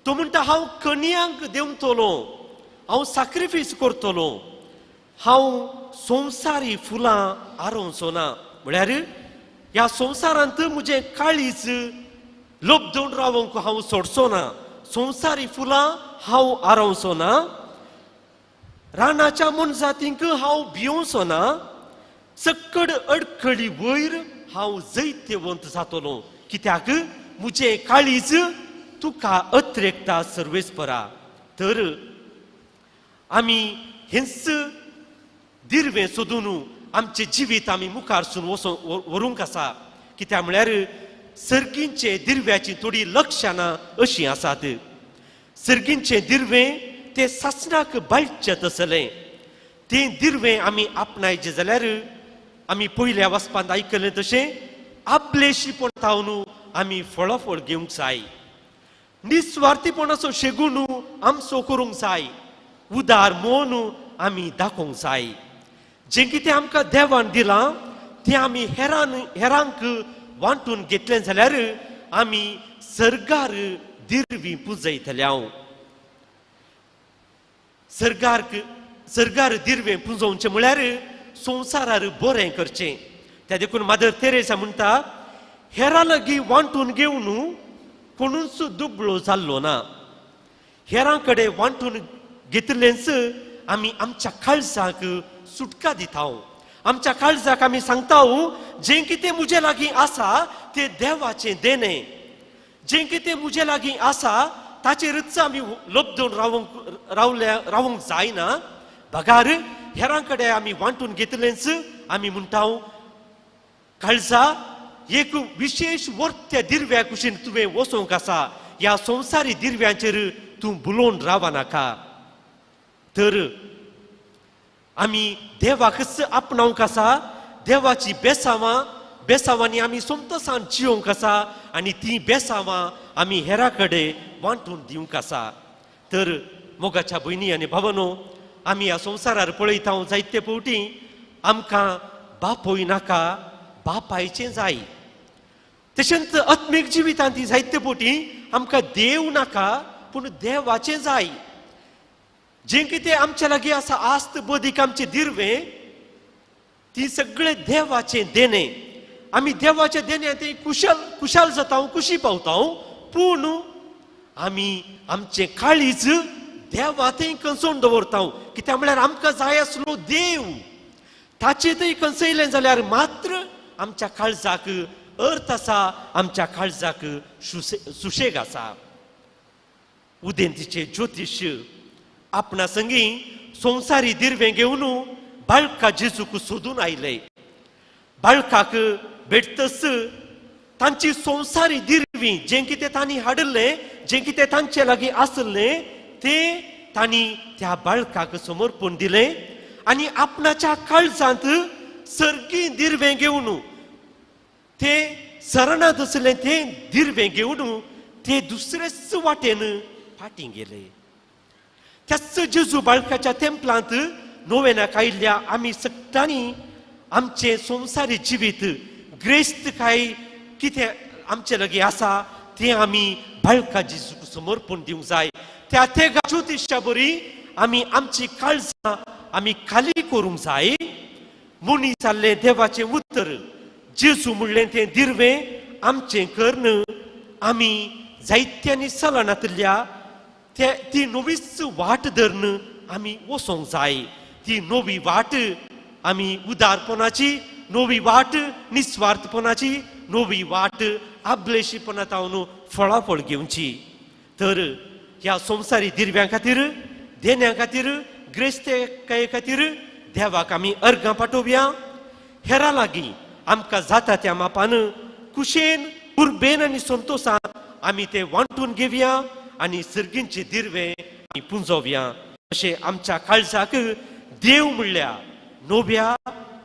तो म्हणटा हांव कन्यांक देंवतलो हांव सॅक्रिफायस करतलो हांव संवसारी फुलां आरोवचो ना म्हळ्यार ह्या संवसारांत म्हजें काळीज लबदून रावंक हांव सोडचो ना संवसारी फुलां हांव आरोवचो ना रानाच्या मनजातींक हांव भियोवचो ना सकड अडखळी वयर हांव जैत्यवंत जातलो कित्याक म्हजें काळीज तुका अत्रेकता सर्वेस्परा तर आमी हेंच दिर्वें सोदून आमचें जिवीत आमी मुखारसून व्हरूंक आसा कित्याक म्हळ्यार सर्गींचे दिर्व्याची थोडी लक्षणां अशीं आसात सर्गींचें दिर्वें तें सासणाक बाळचें तसलें तें दिर्वें आमी आपणायचें जाल्यार आमी पयल्या वचपांत आयकलें तशें आपलेशीपणान आमी फळाफळ घेवंक जाय निस्वार्थीपणाचो शेगून आमचो करूंक जाय उदार मोन आमी दाखोवंक जाय जें कितें आमकां देवान दिलां तें आमी हेरांक वांटून घेतलें जाल्यार आमी सर्गार दिर्वीं पुंजयतले हांव सर्गार दिर्वें पुंजोवचें म्हळ्यार संवसारार बरें करचें त्या देखून मादर तेरेसा म्हणटा हेरां लागीं वांटून घेवन कोणूच दुबळो जाल्लो ना हेरां कडेन वांटून घेतलेंच आमी आमच्या काळजाक सुटका दिता आमच्या काळजाक आमी सांगता जें कितें म्हजे लागीं आसा तें देवाचें देणें जें कितें म्हजे लागीं आसा ताचेरच आमी लबदून रावंक जायना बगार हेरां कडेन आमी वांटून घेतलेंच आमी म्हणटा काळजा एक विशेष वर्त्या दिर्व्या कुशीन तुवें वचोंक आसा ह्या संवसारी दिर्व्यांचेर तूं बुलोवन रावनाका तर आमी देवाकच आपणावंक आसा देवाची बेसांवांनी आमी सोमतसाण जियोंक आसा आनी ती बेसांवां आमी हेरां कडेन वांटून दिवंक आसा तर मोगाच्या भयणी आनी भावनो आमी ह्या संवसारार पळयता जायते फावटी आमकां बापोय नाका बापायचें जाय तशेंच आत्मीक जिवितांत जायते फावटी आमकां देव नाका पूण देवाचें जाय जें कितें आमचे लागीं आसा आस्त बदीक आमचें दिर्वें ती सगळे देवाचे देणे आम्ही देवाचे देणे ते कुशाल जाता खुशी पावता पूण आम्ही आमचे काळीज देवातय कंसोवन दवरता कित्याक म्हळ्यार आमकां जाय आसलो देव ताचेतय कंसयलें जाल्यार मात्र आमच्या काळजाक अर्थ आसा आमच्या काळजाक सुशेग आसा उदेंतीचे ज्योतिश आपणा संगी संवसारी दिर्वे घेवन बाळका जेजूक सोदून आयले बाळकाक भेटतस तांची संवसारी दिर्वी जे कितें तांणी हाडले जे कितें तांचे लागीं आसले ते तांणी त्या बाळकाक समर्पण दिले आनी आपणाच्या काळजांत सर्गी दिर्वे घेवन ते सरणात असले ते दिर्वे घेवन ते दुसरेच वाटेन फाटीं गेले त्याच जेजू बाळकाच्या तेंपलांत नोवेनाक आयिल्ल्या आमी सगळ्यांनी आमचे संवसारी जिवीत ग्रेस्त काय कितें आमचे लागीं आसा ते आमी बाळका जेजूक समर्पण दिवंक जाय त्या ज्योतिशा बरी आमी आमची काळजां आमी खाली करूंक जाय मुनी जाल्लें देवाचें उतर जेजू म्हणलें तें दिर्वें आमचें कर्ण आमी जायत्यांनी सलनांतल्या ती नवीच वाट धरून आमी वचोंक जाय ती नवी वाट आमी उदारपणाची नवी वाट निस्वार्थपणाची नवी वाट आबलेशीपणांतावन फळाफळ घेवची तर ह्या संवसारी दिर्व्यां खातीर देण्यां खातीर ग्रेस्तेकाये खातीर देवाक आमी अर्गां पाठोवया हेरां लागीं आमकां जाता त्या मापान कुशेन उर्बेन आनी संतोशान आमी ते वांटून घेवया आनी सर्गींचे दिर्वे आमी पुंजोवया अशें आमच्या काळजाक देव म्हणल्या नव्या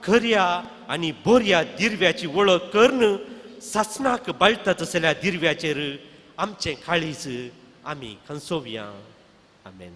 खऱ्या आनी बऱ्या दिर्व्याची वळख करून सासणाक बाळटा तसल्या दिर्व्याचेर आमचें काळीज आमी खंचोवया आमेन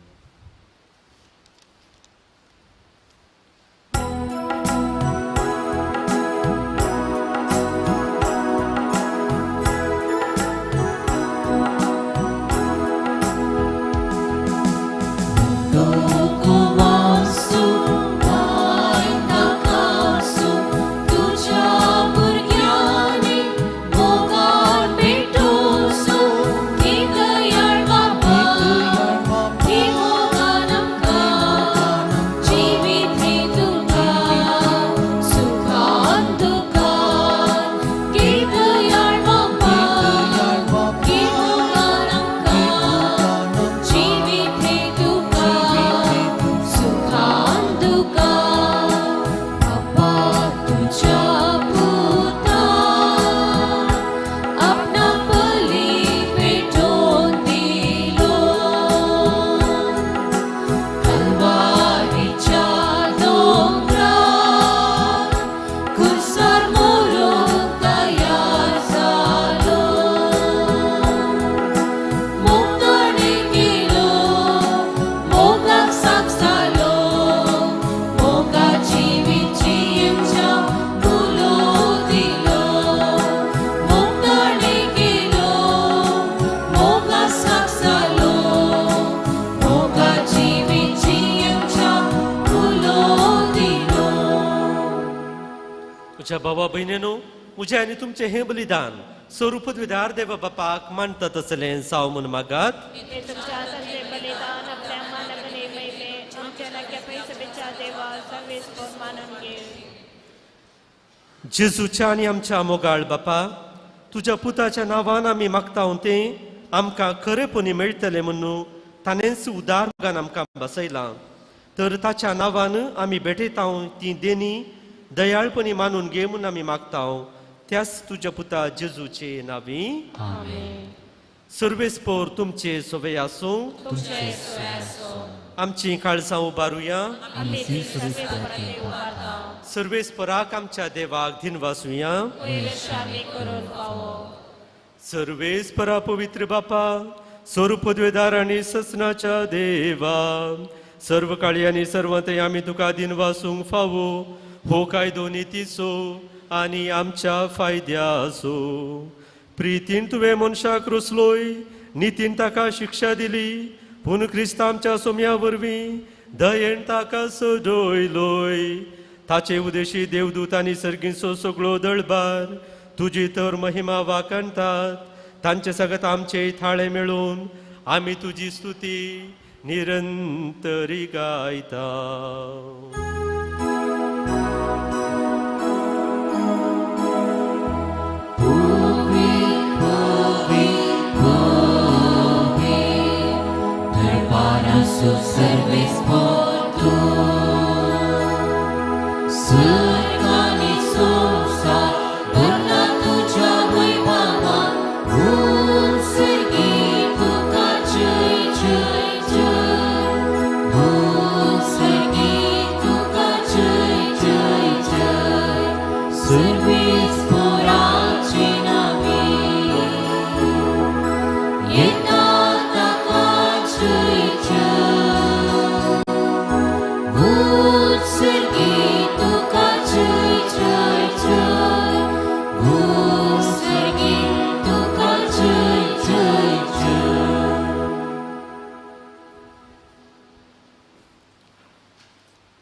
म्हज्या भावा भयणीनो म्हजें आनी तुमचें हें बलिदान स्वरूप विधार देवा बापाक मानता तसलें साव म्हूण मागात ते तुमच्या संजय बलिदान आपल्या मानकने मैले आमच्या लाग्या पैसबेच्या देवा सर्वेस कोण मानून घे जेजूच्या आनी आमच्या मोगाळ बापा तुज्या पुताच्या नांवान आमी मागता तें आमकां खरेपणी मेळटलें म्हणून ताणेंच उदार मोगान आमकां बसयलां तर ताच्या नांवान आमी भेटयता ती देणी दयाळपणी मानून घे म्हणून आमी मागता त्याच तुज्या पुता जेजूचे नावी सर्वेस्पोर तुमचे सोवे आसूं आमची काळजां उबारुया सर्वेस्पराक आमच्या देवाक दिनवासुया सर्वेस्परा पवित्र बापा स्वरूपद्वेदार आनी ससनाच्या देवा सर्व काळी आनी सर्वंतय आमी तुका दिनवासूंक फावो हो कायदो नितीचो आनी आमच्या फायद्या आसो प्रितीन तुवें मनशाक रुसलोय नितीन ताका शिक्षा दिली पूण क्रिस्त आमच्या सोम्या वरवीं दयेन ताका सजयलोय ताचे उदेशी देवदूत आनी सर्गीचो सगळो दळबार तुजी तर महिमा वाकणतात. तांचे सगत आमचे थाळे मेळून आमी तुजी स्तुती निरंतरी गायता. Serves por tu Sărganii sosa Dorna tuja voi baba Un sărghitu ca cei Un sărghitu ca cei Servis por alcina mea E tata ca cei Sergitu ca cei Sergitu ca cei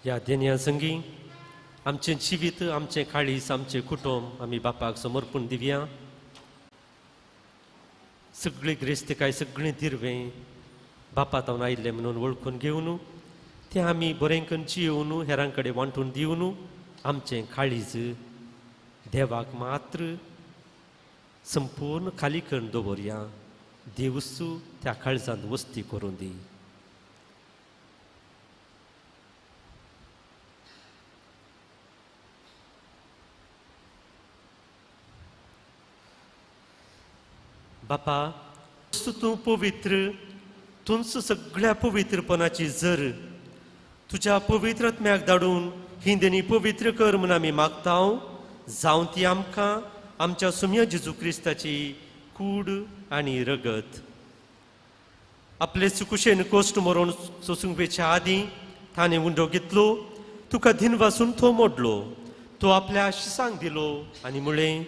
ह्या देण्या संगी आमचें जिवीत आमचें काळीज आमचें कुटुंब आमी बापाक समर्पण दिवया. सगळी ग्रेस्तिकाय सगळें दिरवें बापा तावन आयिल्लें म्हणून वळखून घेवन तें आमी बरें करून जियोवन हेरां कडेन वांटून दिवन आमचें काळीज देवाक मात्र संपूर्ण खाली करून दवरया. देवूच त्या काळजांत वस्ती करून दी. बापा तूं पवित्र तुमच सगळ्या पवित्रपणाची जर तुज्या पवित्र आत्म्याक धाडून ही देणी पवित्र कर म्हूण आमी मागता. जावं ती आमकां आमच्या सुम्य जेजू क्रिस्ताची कूड आनी रगत आपले सुकुशेन कोश्ट मरोवन सोसूंक वेच्या आदीं ताणें उंडो घेतलो. तुका दिन वासून तो मोडलो. तो आपल्या आशिसांक दिलो आनी म्हळें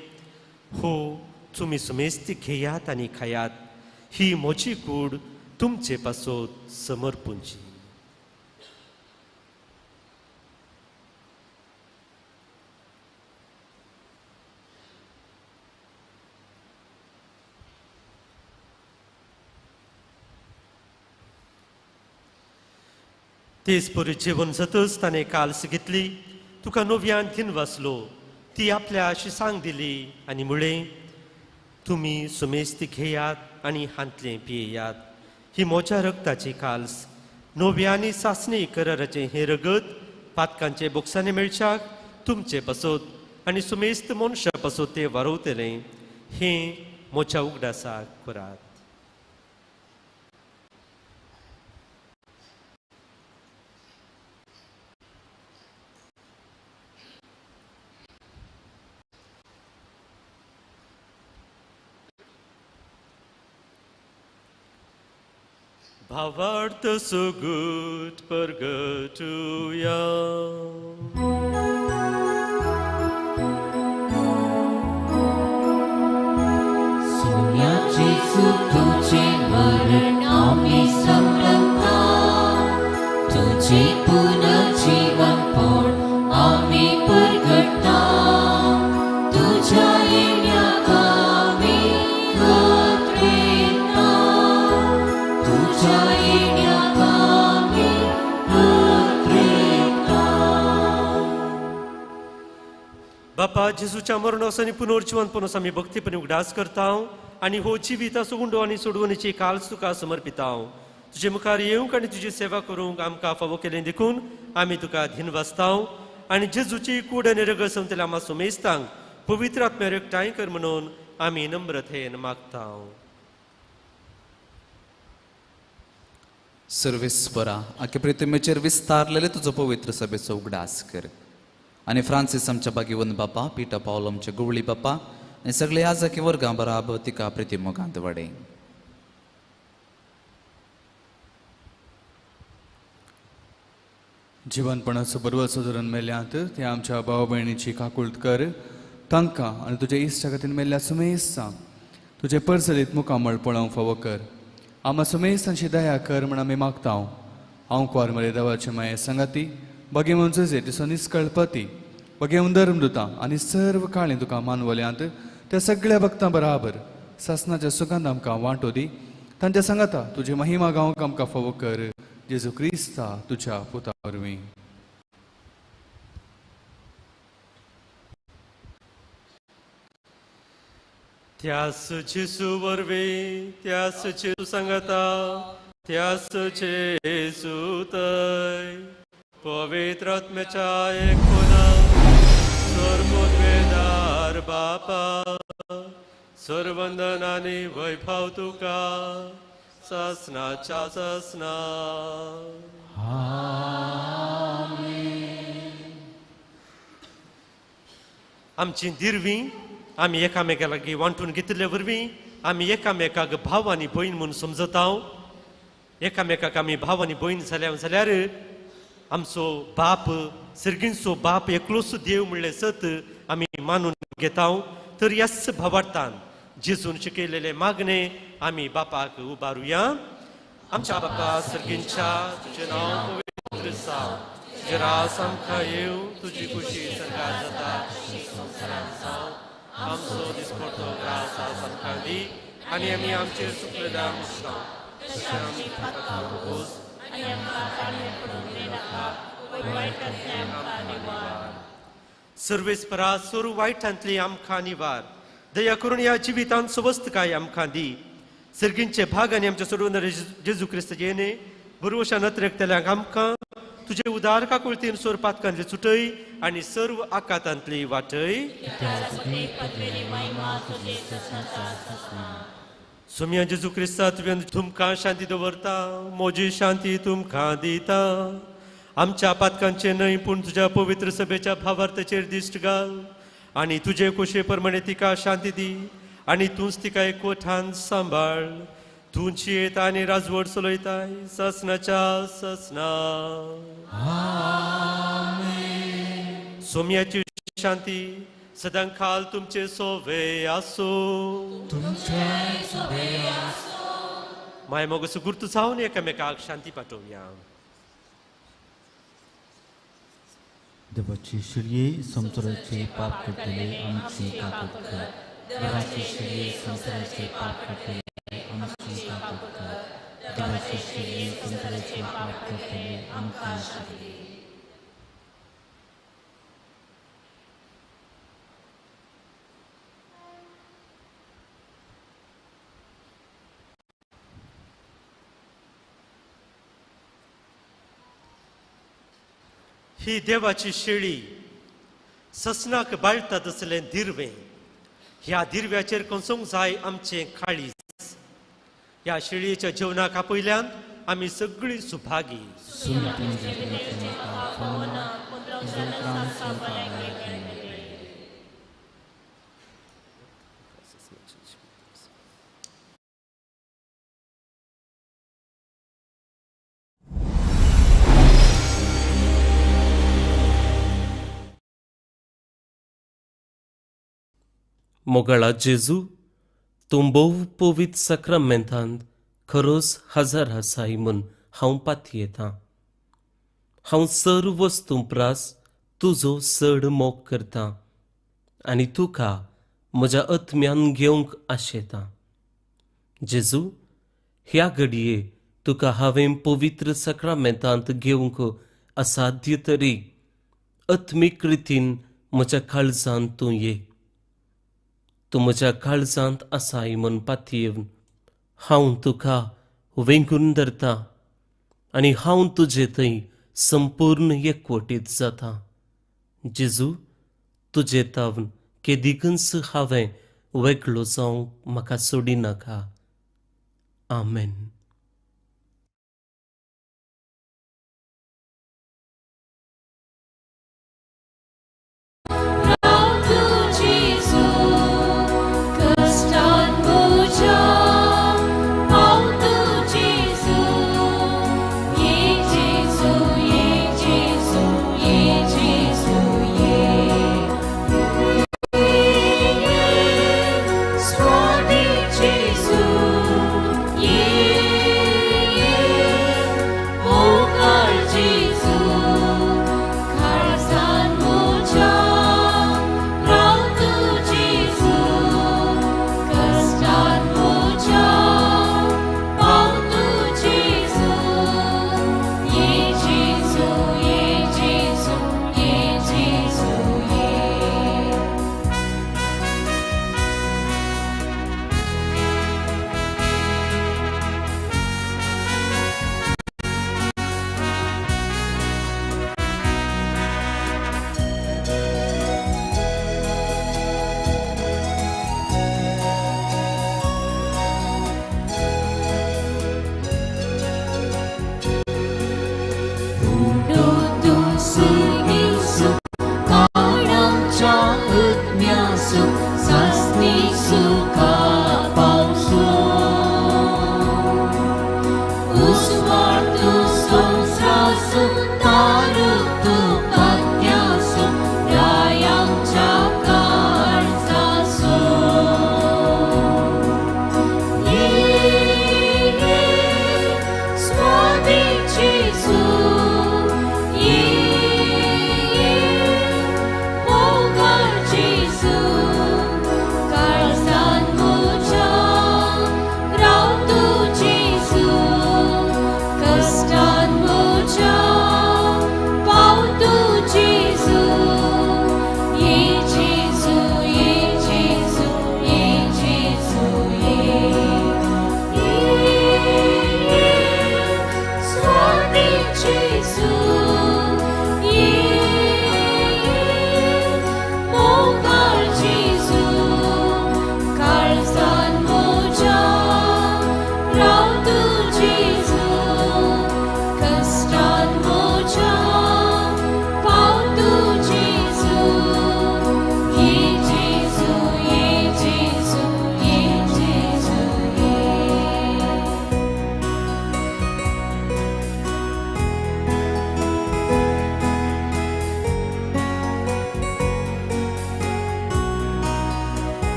हो तुमी सुमेस्त घेयात आनी खायात. ही म्हजी कूड तुमचे पासत समर्पूंची. तेच परी जेवण जातच ताणें काल्स घेतली. तुका नव्यान दिन वाचलो. ती आपल्या आशिसांक दिली आनी म्हळें तुमी सुमेस्त घेयात आनी हांतलें पियेयात. ही म्हज्या रगताची काल्स नव्यानी सासणी कराराचें हें रगत पातकांचे बोक्सांनी मेळच्याक तुमचे पासत आनी सुमेस्त मनशा पासत तें वारोवतलें. हें म्हज्या उगडासाक करात. भावार्थ सुगूट परगटुया. सुम्याचे तुझे मरण आम्ही समरता तुझे पुनर्जीवन पण आम्ही परगटता. तुझ्या येण्याक आम्ही खात्रेता. तुझ्या येण्याक आम्ही खात्रेता. बापा जेजूच्या मरणास आनी पुनर्जीवनपणास आमी भक्तीपणे उगडास करता आनी हो जिविताचो उंडो आनी सोडवणेची काल्स तुका समर्पिता. तुजे मुखार येवंक आनी तुजी सेवा करूंक आमकां फावो केलें देखून आमी तुका धीन वाचता आनी जेजूची कूड आनी रगत संवतल्या आमा सुमेस्तांक पवित्र आत्म्यार एकठांय कर म्हणून आमी नम्रतेन मागता. सर्वेस्परा आख्या प्रितिमेचेर विस्तारलेले तुजो पवित्र सभेचो उगडास कर. आनी फ्रांसीस आमच्या बागीवन बापा, पिटा पावलो आमच्या गुवळी बापा आनी सगळे याजकी वर्गां बराबर तिका प्रितिमोगांत वाडय. जिवनपणाचो बरवचो धरून मेल्यांत ते आमच्या भाव भयणीची काकुळट कर. तांकां आनी तुज्या इश्टा खातीर मेल्ल्या सुमेस्तां तुजे परसलीत मुखामळ पळोवंक फावो कर. आमा सुमेस्तांची दया कर म्हण आमी मागता. हांव क्वार मरे देवाचे माये संगाती बगे म्हणचे दिसो निस्कळपती बगे धर्मदुतां आनी सर्व काळी तुका मानवल्यांत त्या सगळ्या भक्तां बराबर सासनाच्या सुखांत आमकां वांटो दी तांच्या सांगाता तुजी महिमा गावंक आमकां फावो कर जेजू क्रिस्ता तुज्या पुता वरवीं. त्यास जेसू वरवीं त्यास जेसू सांगता त्यास जेसू तय पवित्र आत्म्याच्या एकूणा सर्वोद्वेदार बापा सर्वंदन आनी वैभव तुका सासनाच्या सासना. आमची दिरवी आमी एकामेका लागीं वांटून घेतले वरवीं आमी एकामेकाक भाव आनी भयण म्हूण समजता. एकामेकाक आमी भाव आनी भयण जाल्यार आमचो बाप सर्गींचो बाप एकलोच देव म्हणलें सत आमी मानून घेता. तर ह्याच भावार्थान जेजून शिकयलेले मागणे आमी बापाक उबारुया. आमच्या बापा सर्गींच्या तुजें नांव पवित्र जावं तुजें रास आमकां येवं तुजी खुशी सगळ्याक जाता आमचो दिसपडटो ग्रास आज आमकां दी आनी आमी आमचेर चुकलेल्या सर्वेस्परा सोर वायटांतली आमकां निवार दया करून ह्या जिवितांत स्वस्थकाय आमकां दी. सर्गींचे भाग आनी आमच्या सोडवणारे जेजू क्रिस्त येणे बरोवशा नत्रेकतल्यांक आमकां तुजे उदार काकुळतीन सोर पातकांतली सुटय आनी सर्व आकातांतली वाटय. सोम्या जेजू क्रिस्ता तुवें तुमकां शांती दवरता म्हजी शांती तुमकां दिता. आमच्या पातकांचे न्हय पूण तुज्या पवित्र सभेच्या भावार्थाचेर दिश्ट घाल आनी तुजे कुशे प्रमाणे तिका शांती दी आनी तूंच तिका एकवटान सांबाळ. तुमची येता आनी राजवट चलयताय ससनाच्या ससना. सोम्याची शांती सदां काल तुमचे सोवे आसो. माय मोगस गुर्तू जावन एकामेकाक शांती पाठोवया. देवाची शिरये संसाराचे पाप करतले आमची काकूट कर. देवाची शिरये संसाराचे पाप करतले आमची काकूट कर. देवाची शिरये संसाराचे पाप करतले आमकां शिरये. ही देवाची शेळी ससनाक बाळतात असलें दिर्वें. ह्या दिर्व्याचेर कसोंक जाय आमचें काळीज. ह्या शेळयेच्या जेवणाक आपयल्यान आमी सगळीं सुभागी. मोगळा जेजू तूं भोव पवित्र सक्रामेंतांत खरोच हजर आसाय म्हूण हांव पातयेतां. हांव सर्व वस्तू प्रास तुजो चड मोग करतां आनी तुका म्हज्या आत्म्यान घेवंक आशेतां. जेजू ह्या घडये तुका हांवें पवित्र सक्रामेंतांत घेवंक असाध्य तरी आत्मीक रितीन म्हज्या काळजांत तूं ये. तूं म्हज्या काळजांत आसाय म्हूण पातयेवन हांव तुका वेंगून धरतां आनी हांव तुजे थंय संपूर्ण एकवटीत जातां. जेजू तुजे तावन केदिकच हांवें वेगळो जावंक म्हाका सोडिनाका. आमेन. Jesus, yeah.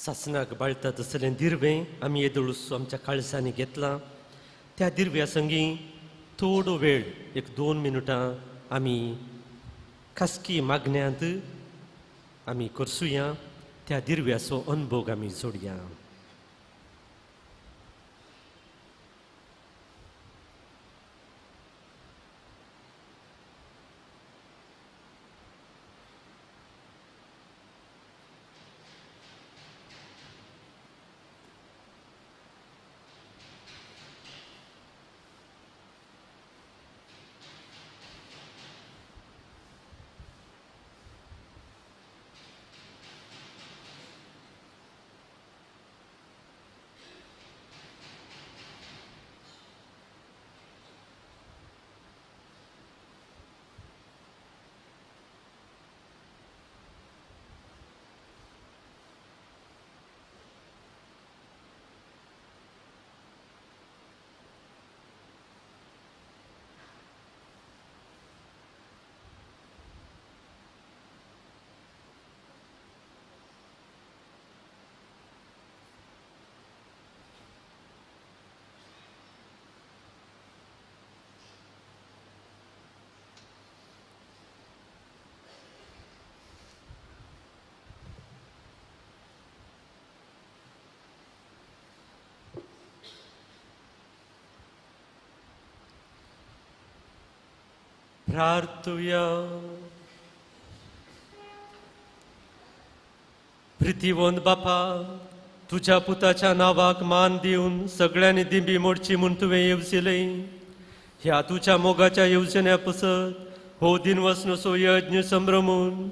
सासनाक बाळटा तसलें दिर्वें आमी येदोळूस आमच्या काळजांनी घेतलां. त्या दिरव्या संगी थोडो वेळ 1-2 मिनटां आमी खासगी मागण्यांत आमी करसुया. त्या दिरव्याचो अनुभव आमी जोडया. प्रार्थुया. प्रितीवंत बापा, तुझ्या पुताच्या नावाक मान दिवन सगळ्यांनी दिंबी मोडची म्हूण तुवें येवजिलें. ह्या तुझ्या मोगाच्या येवजण्या पसत हो दिनवसनोचो यज्ञ संभ्रमून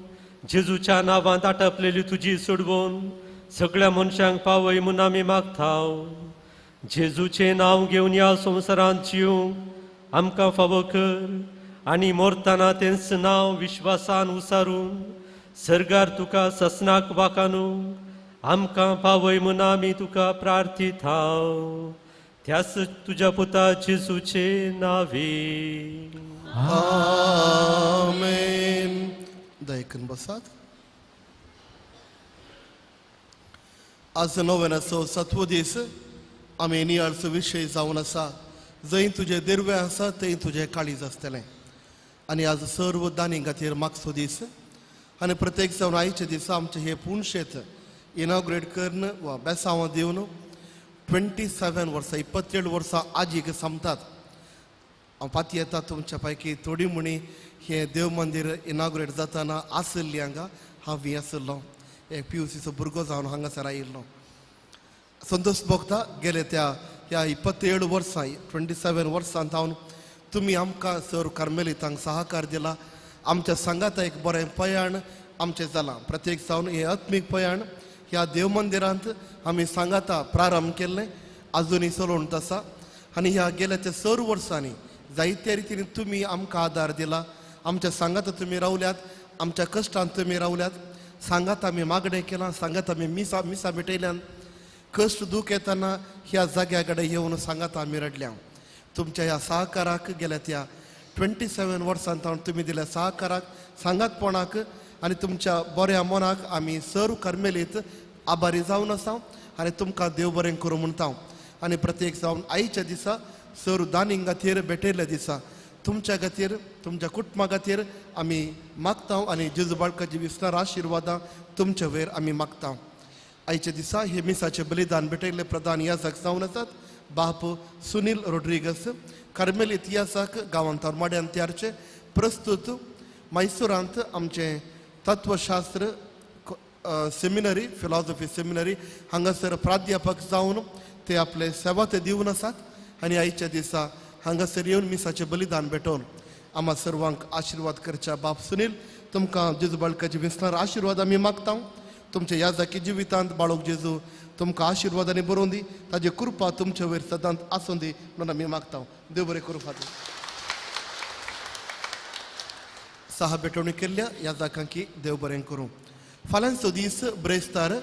जेजूच्या नांवांत आटपलेली तुजी सोडवून सगळ्या मनशांक पावय म्हूण आमी मागताव. जेजूचें नांव घेवन ह्या संवसारांत जिवंक आमकां फावो कर आनी मोरतना तेंच नांव विश्वासान उसारून सर्गार तुका ससनाक वाकानूंक आमकां पावय म्हूण आमी तुका प्रार्थिताव. त्याच तुज्या पुता जेजूचे नांवे. आमेन. दयकन बसात. आज नोवेनाचो 7वो दीस आमी नियाळचो विशय जावन आसा. जंय तुजे दिर्वे आसा थंय तुजें काळीज आसतलें. आनी आज सर्व दानी खातीर मागचो दीस आनी प्रत्येक जावन आयचे दिसा आमचें हे पुणशेत इनॉग्रेट करन वा बेसांवां दिवन 27 वर्सां 27 वर्सां आजीक संपतात. हांव पाती येता तुमच्या पैकी थोडी म्हणी हे देव मंदिर इनॉग्रेट जाताना आसली हांगा हांव आसलो. एक PUCचो भुरगो जावन हांगासर आयिल्लो. संतोश भोगता गेले त्या ह्या 27 वर्सां 27 वर्सांत हांव तुमी आमकां सर कार्मेलितांक सहकार दिला. आमच्या संगात एक बरें पयण आमचें जालां. प्रत्येक जावन हें आत्मीक पयण ह्या देव मंदिरांत आमी सांगाता प्रारंभ केल्लें आजुनूय चलोवंत आसा. आनी ह्या गेल्या त्या 6 वर्सांनी जायत्या रितीन तुमी आमकां आदार दिला. आमच्या सांगात तुमी रावल्यात, आमच्या कश्टांत तुमी रावल्यात. सांगात आमी मागणें केलां, सांगात आमी मिसां मिटयल्यान. कश्ट दूख येतना ह्या जाग्या कडेन येवन सांगात आमी रडल्या. तुमच्या ह्या सहकाराक गेल्या त्या 27 वर्सांत तुमी दिल्या सहकाराक सांगातपणाक आनी तुमच्या बऱ्या मनाक आमी सर्व कार्मेलीत आभारी जावन आसा आनी तुमकां देव बरें करूं म्हणटा. आनी प्रत्येक जावन आयच्या दिसा सर्व दानीं खातीर भेटयल्ल्या दिसा तुमच्या खातीर तुमच्या कुटुंबा खातीर आमी मागता आनी जेजू बाळकाची विस्तार आशिर्वादां तुमच्या वयर आमी मागता. आयच्या दिसा हे मिसाचें बलिदान भेटयल्ले प्रधान याजक जावन आसात बाप सुनील रोड्रिगस. कार्मेल इतिहासाक गांवांत माड्यान त्यारचे प्रस्तुत मैसूरांत आमचें तत्वशास्त्र सेमिनरी फिलॉसॉफी सेमिनरी हांगासर प्राध्यापक जावन ते आपले सेवा ते दिवन आसात. आनी आयच्या दिसा हांगासर येवन मिसाचें बलिदान भेटोवन आम्हा सर्वांक आशिर्वाद करच्या. बाप सुनील तुमकां जेजू बाळकाची विस्तार आशिर्वाद आमी मागता. तुमच्या याजाकी जिवितांत बाळोक जेजू तुमकां आशिर्वादांनी बरोवन दी. ताजी कृपा तुमच्या वयर सदांच आसूं दी म्हणून आमी मागता. देव बरें करूं. फातर सहा भेटवणी केल्ल्या याजकांकी देव बरें करूं. फाल्यांचो दीस ब्रेस्तार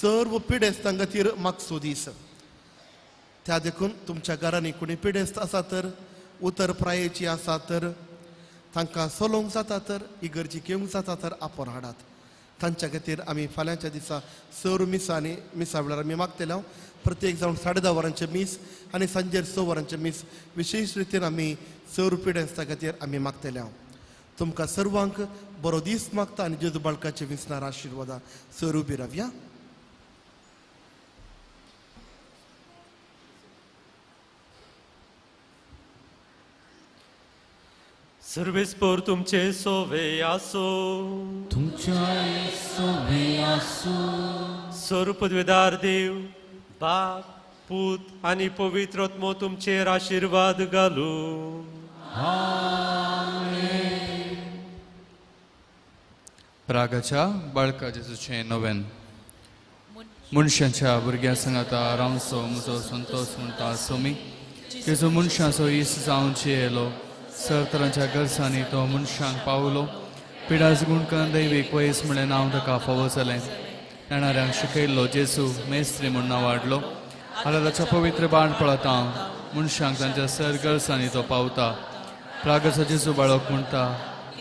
सर्व पिडेस्तां खातीर मागचो दीस. त्या देखून तुमच्या घरांनी कोणी पिडेस्त आसा तर उतर प्रायेची आसा तर तांकां सोलोवंक जाता तर इगर्जीक येवंक जाता तर आपोर हाडात. तांच्या खातीर आमी फाल्यांच्या दिसा 6 मिसा वेळार आमी मागतले प्रत्येक जावन 10:30 वरांचे मीस आनी सांजेर 6 वरांचे मीस विशेष रितीन आमी 6 पिडेस्ता खातीर आमी मागतले तुमकां सर्वांक बरो दीस मागता आनी जेजू बाळकाचे विसणार आशिर्वादा सर उबी रावया. सर्वेस्पर तुमचे सोवे आसो. सर पदवेदार देव बाप पूत आनी पवित्र आत्मो तुमचेर आशिर्वाद घालू. प्रागाच्या बाळका जेजूचें नवेन मनशांच्या भुरग्यां सांगाता रावसो म्हजो संतोष म्हणटा सोमी जेजू मनशांचो इस जावचे येयलो सर तरांच्या गरजांनी तो मनशांक पावलो पिडास गुणकन दैवीक वयस म्हणलें नांव ताका फावो जालें येणाऱ्यांक शिकयल्लो जेजू मेस्त्री म्हूण वाडलो आदाराच्या पवित्र बाणपळांत हांव मनशांक तांच्या सर गरजांनी तो पावता. प्रागाचो जेजू बाळक म्हणटा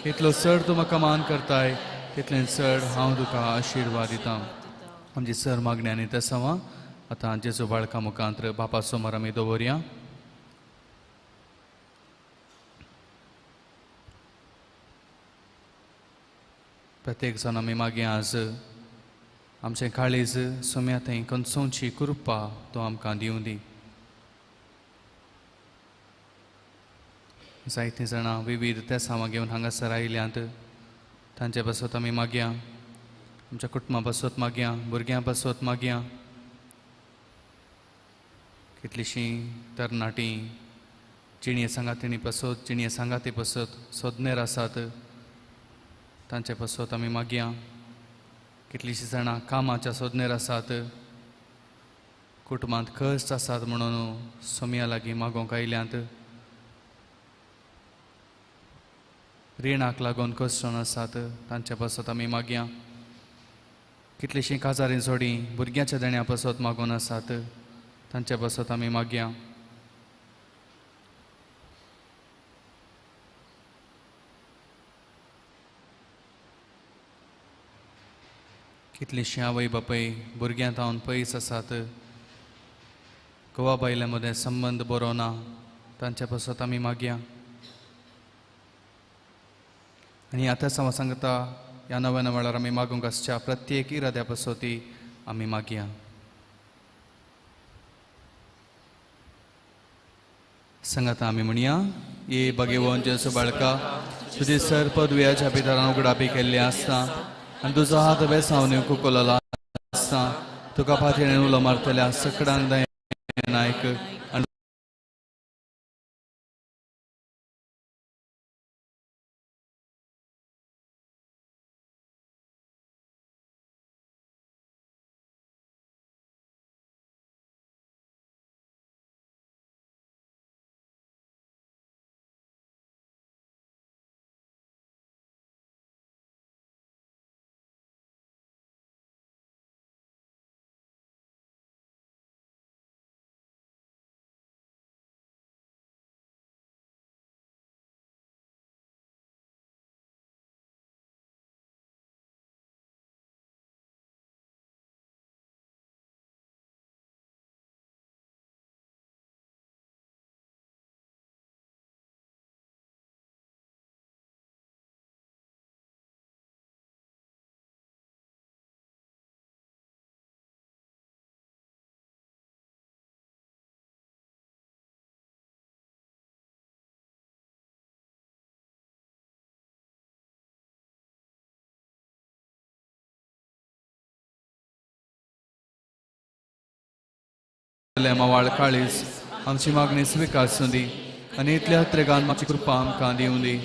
इतलो चड तूं म्हाका मान करताय तितलें चड हांव तुका आशिर्वाद दितां. आमची सर मागणी आनी ते सवां आतां जेजू बाळका मुखांतर बापा समोर आमी दवरया. प्रत्येक जाण आमी मागया आज आमचें काळीज सोम्या थंय कंचोवची कृपा तो आमकां दिवं दी. जायतीं जाणां विविध तेसांवां घेवन हांगासर आयल्यांत तांचे बसत आमी मागया आमच्या कुटुंबा बसत मागया भुरग्यां बसत मागया कितलींशीं तरणाटीं जिणये सांगातींनी बसत जिणये सांगाती बसत सोदनेर आसात तांचे बसत आमी मागया. कितलींशीं जाणां कामाच्या सोदनेर आसात कुटुंबांत कश्ट आसात म्हणून सोम्या लागीं मागोवंक आयल्यांत रिणाक लागून कश्टान आसात तांचे बसत आमी मागया. कितलींशीं काजारीं जोडीं भुरग्याच्या देण्या बसत मागून आसात तांचे बसत आमी मागया. कितलींशीं आवय बापय भुरग्यां तावन पयस आसात घोवा बायले मदें संबंद बरो ना तांचे बसत आमी मागया. आनी आतां हांव सांगता ह्या नव्या वेळार आमी मागूंक आसच्या प्रत्येक इराद्या बसोती आमी मागया. सांगता आमी म्हणया ये भगवंत जेजू बाळका तुजी सर पदव्याच्या पितरान उगडापी केल्ली आसता आनी तुजो हात वेसावनी कुकोलला आसता तुका फाटीन उलो मारतल्या सकडांक दया नायक आनी मावाळ काळीज आमची मागणी स्विकारसूं दी आनी इतल्या हत्रेगान मातशी कृपा आमकां दिवं दी.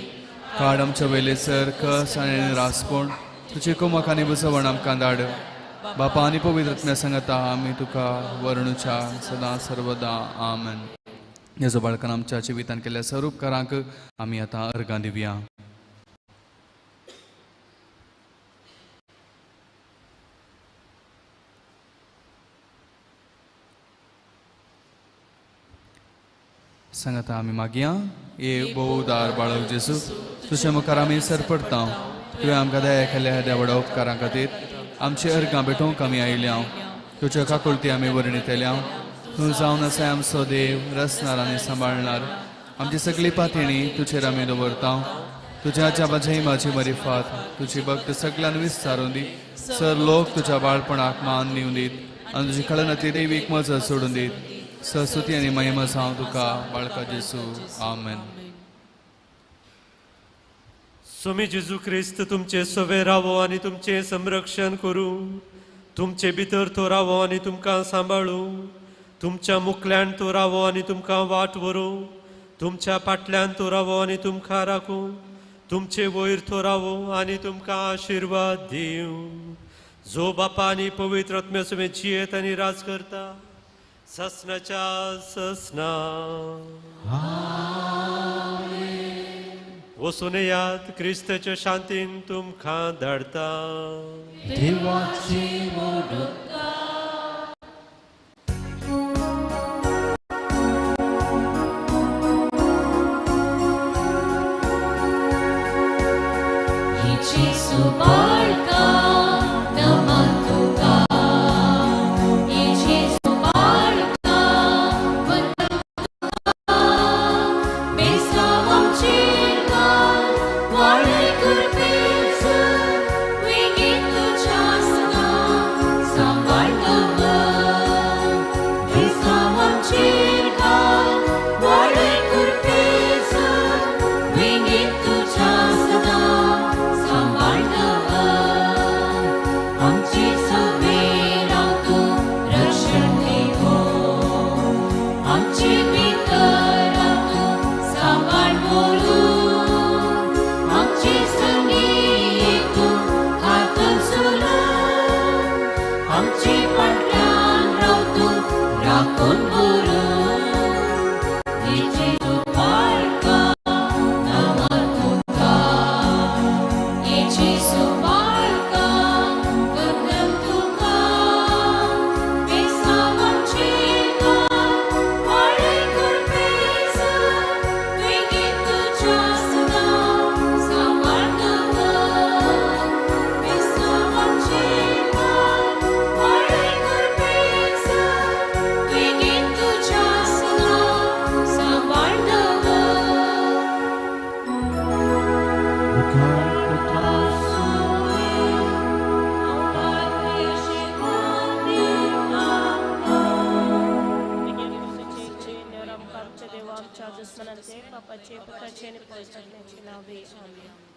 काड आमच्या वयले सर कस आनी रासपण तुजे कोमक आनी बुजवण आमकां धाड. बापा आनी पवित्र आत्म्या सांगता आमी तुका वर्णुच्या सदां सर्वदा आमेन. जेजू बाळकान आमच्या जिवितान केल्ल्या सर्व उपकारांक आमी आतां अर्गां दिवया. सांगता आमी मागया ये बोवदार बाळक जेजू तुजे मुखार आमी सरपडटा तुवें आमकां दया केल्या ह्या व्हडा उपकारा खातीर आमची अर्गां भेटोवंक आमी आयल्या तुज्या काकुळटी आमी वर्णितल्या तूं जावन आसा आमचो देव रचणार आनी सांबाळणार आमची सगळी पातळी तुजेर आमी दवरता तुज्या जाबाजय म्हाजी मरिफात तुजी भक्त सगळ्यांना विस्तारून दी सर लोक तुज्या बाळपणाक मान दिवन दीत आनी तुजी कळनाती दैवीक मजत सोडून दीत सरस्वती आनी महिमा जावं तुका बाळका जेसू आमेन. स्वामी जेजू क्रिस्त तुमचे सवे रावो आनी तुमचे संरक्षण करूं तुमचे भितर तो रावो आनी तुमकां सांबाळूं तुमच्या मुखल्यान तो रावो आनी तुमकां वाट व्हरूं तुमच्या फाटल्यान तो रावो आनी तुमकां राखूं तुमचे वयर तो रावो आनी तुमकां आशिर्वाद दिवं जो बापा आनी पवित्र आत्म्या समेत जियेत आनी राज करता ससनाच्या ससना वसून यात क्रिस्ताच्या शांतीन तुमकां धाडता. आमच्या दुश्मनांचे पापाचे पुत्राचे आणि पवित्र आत्म्याचे नावे आमेन.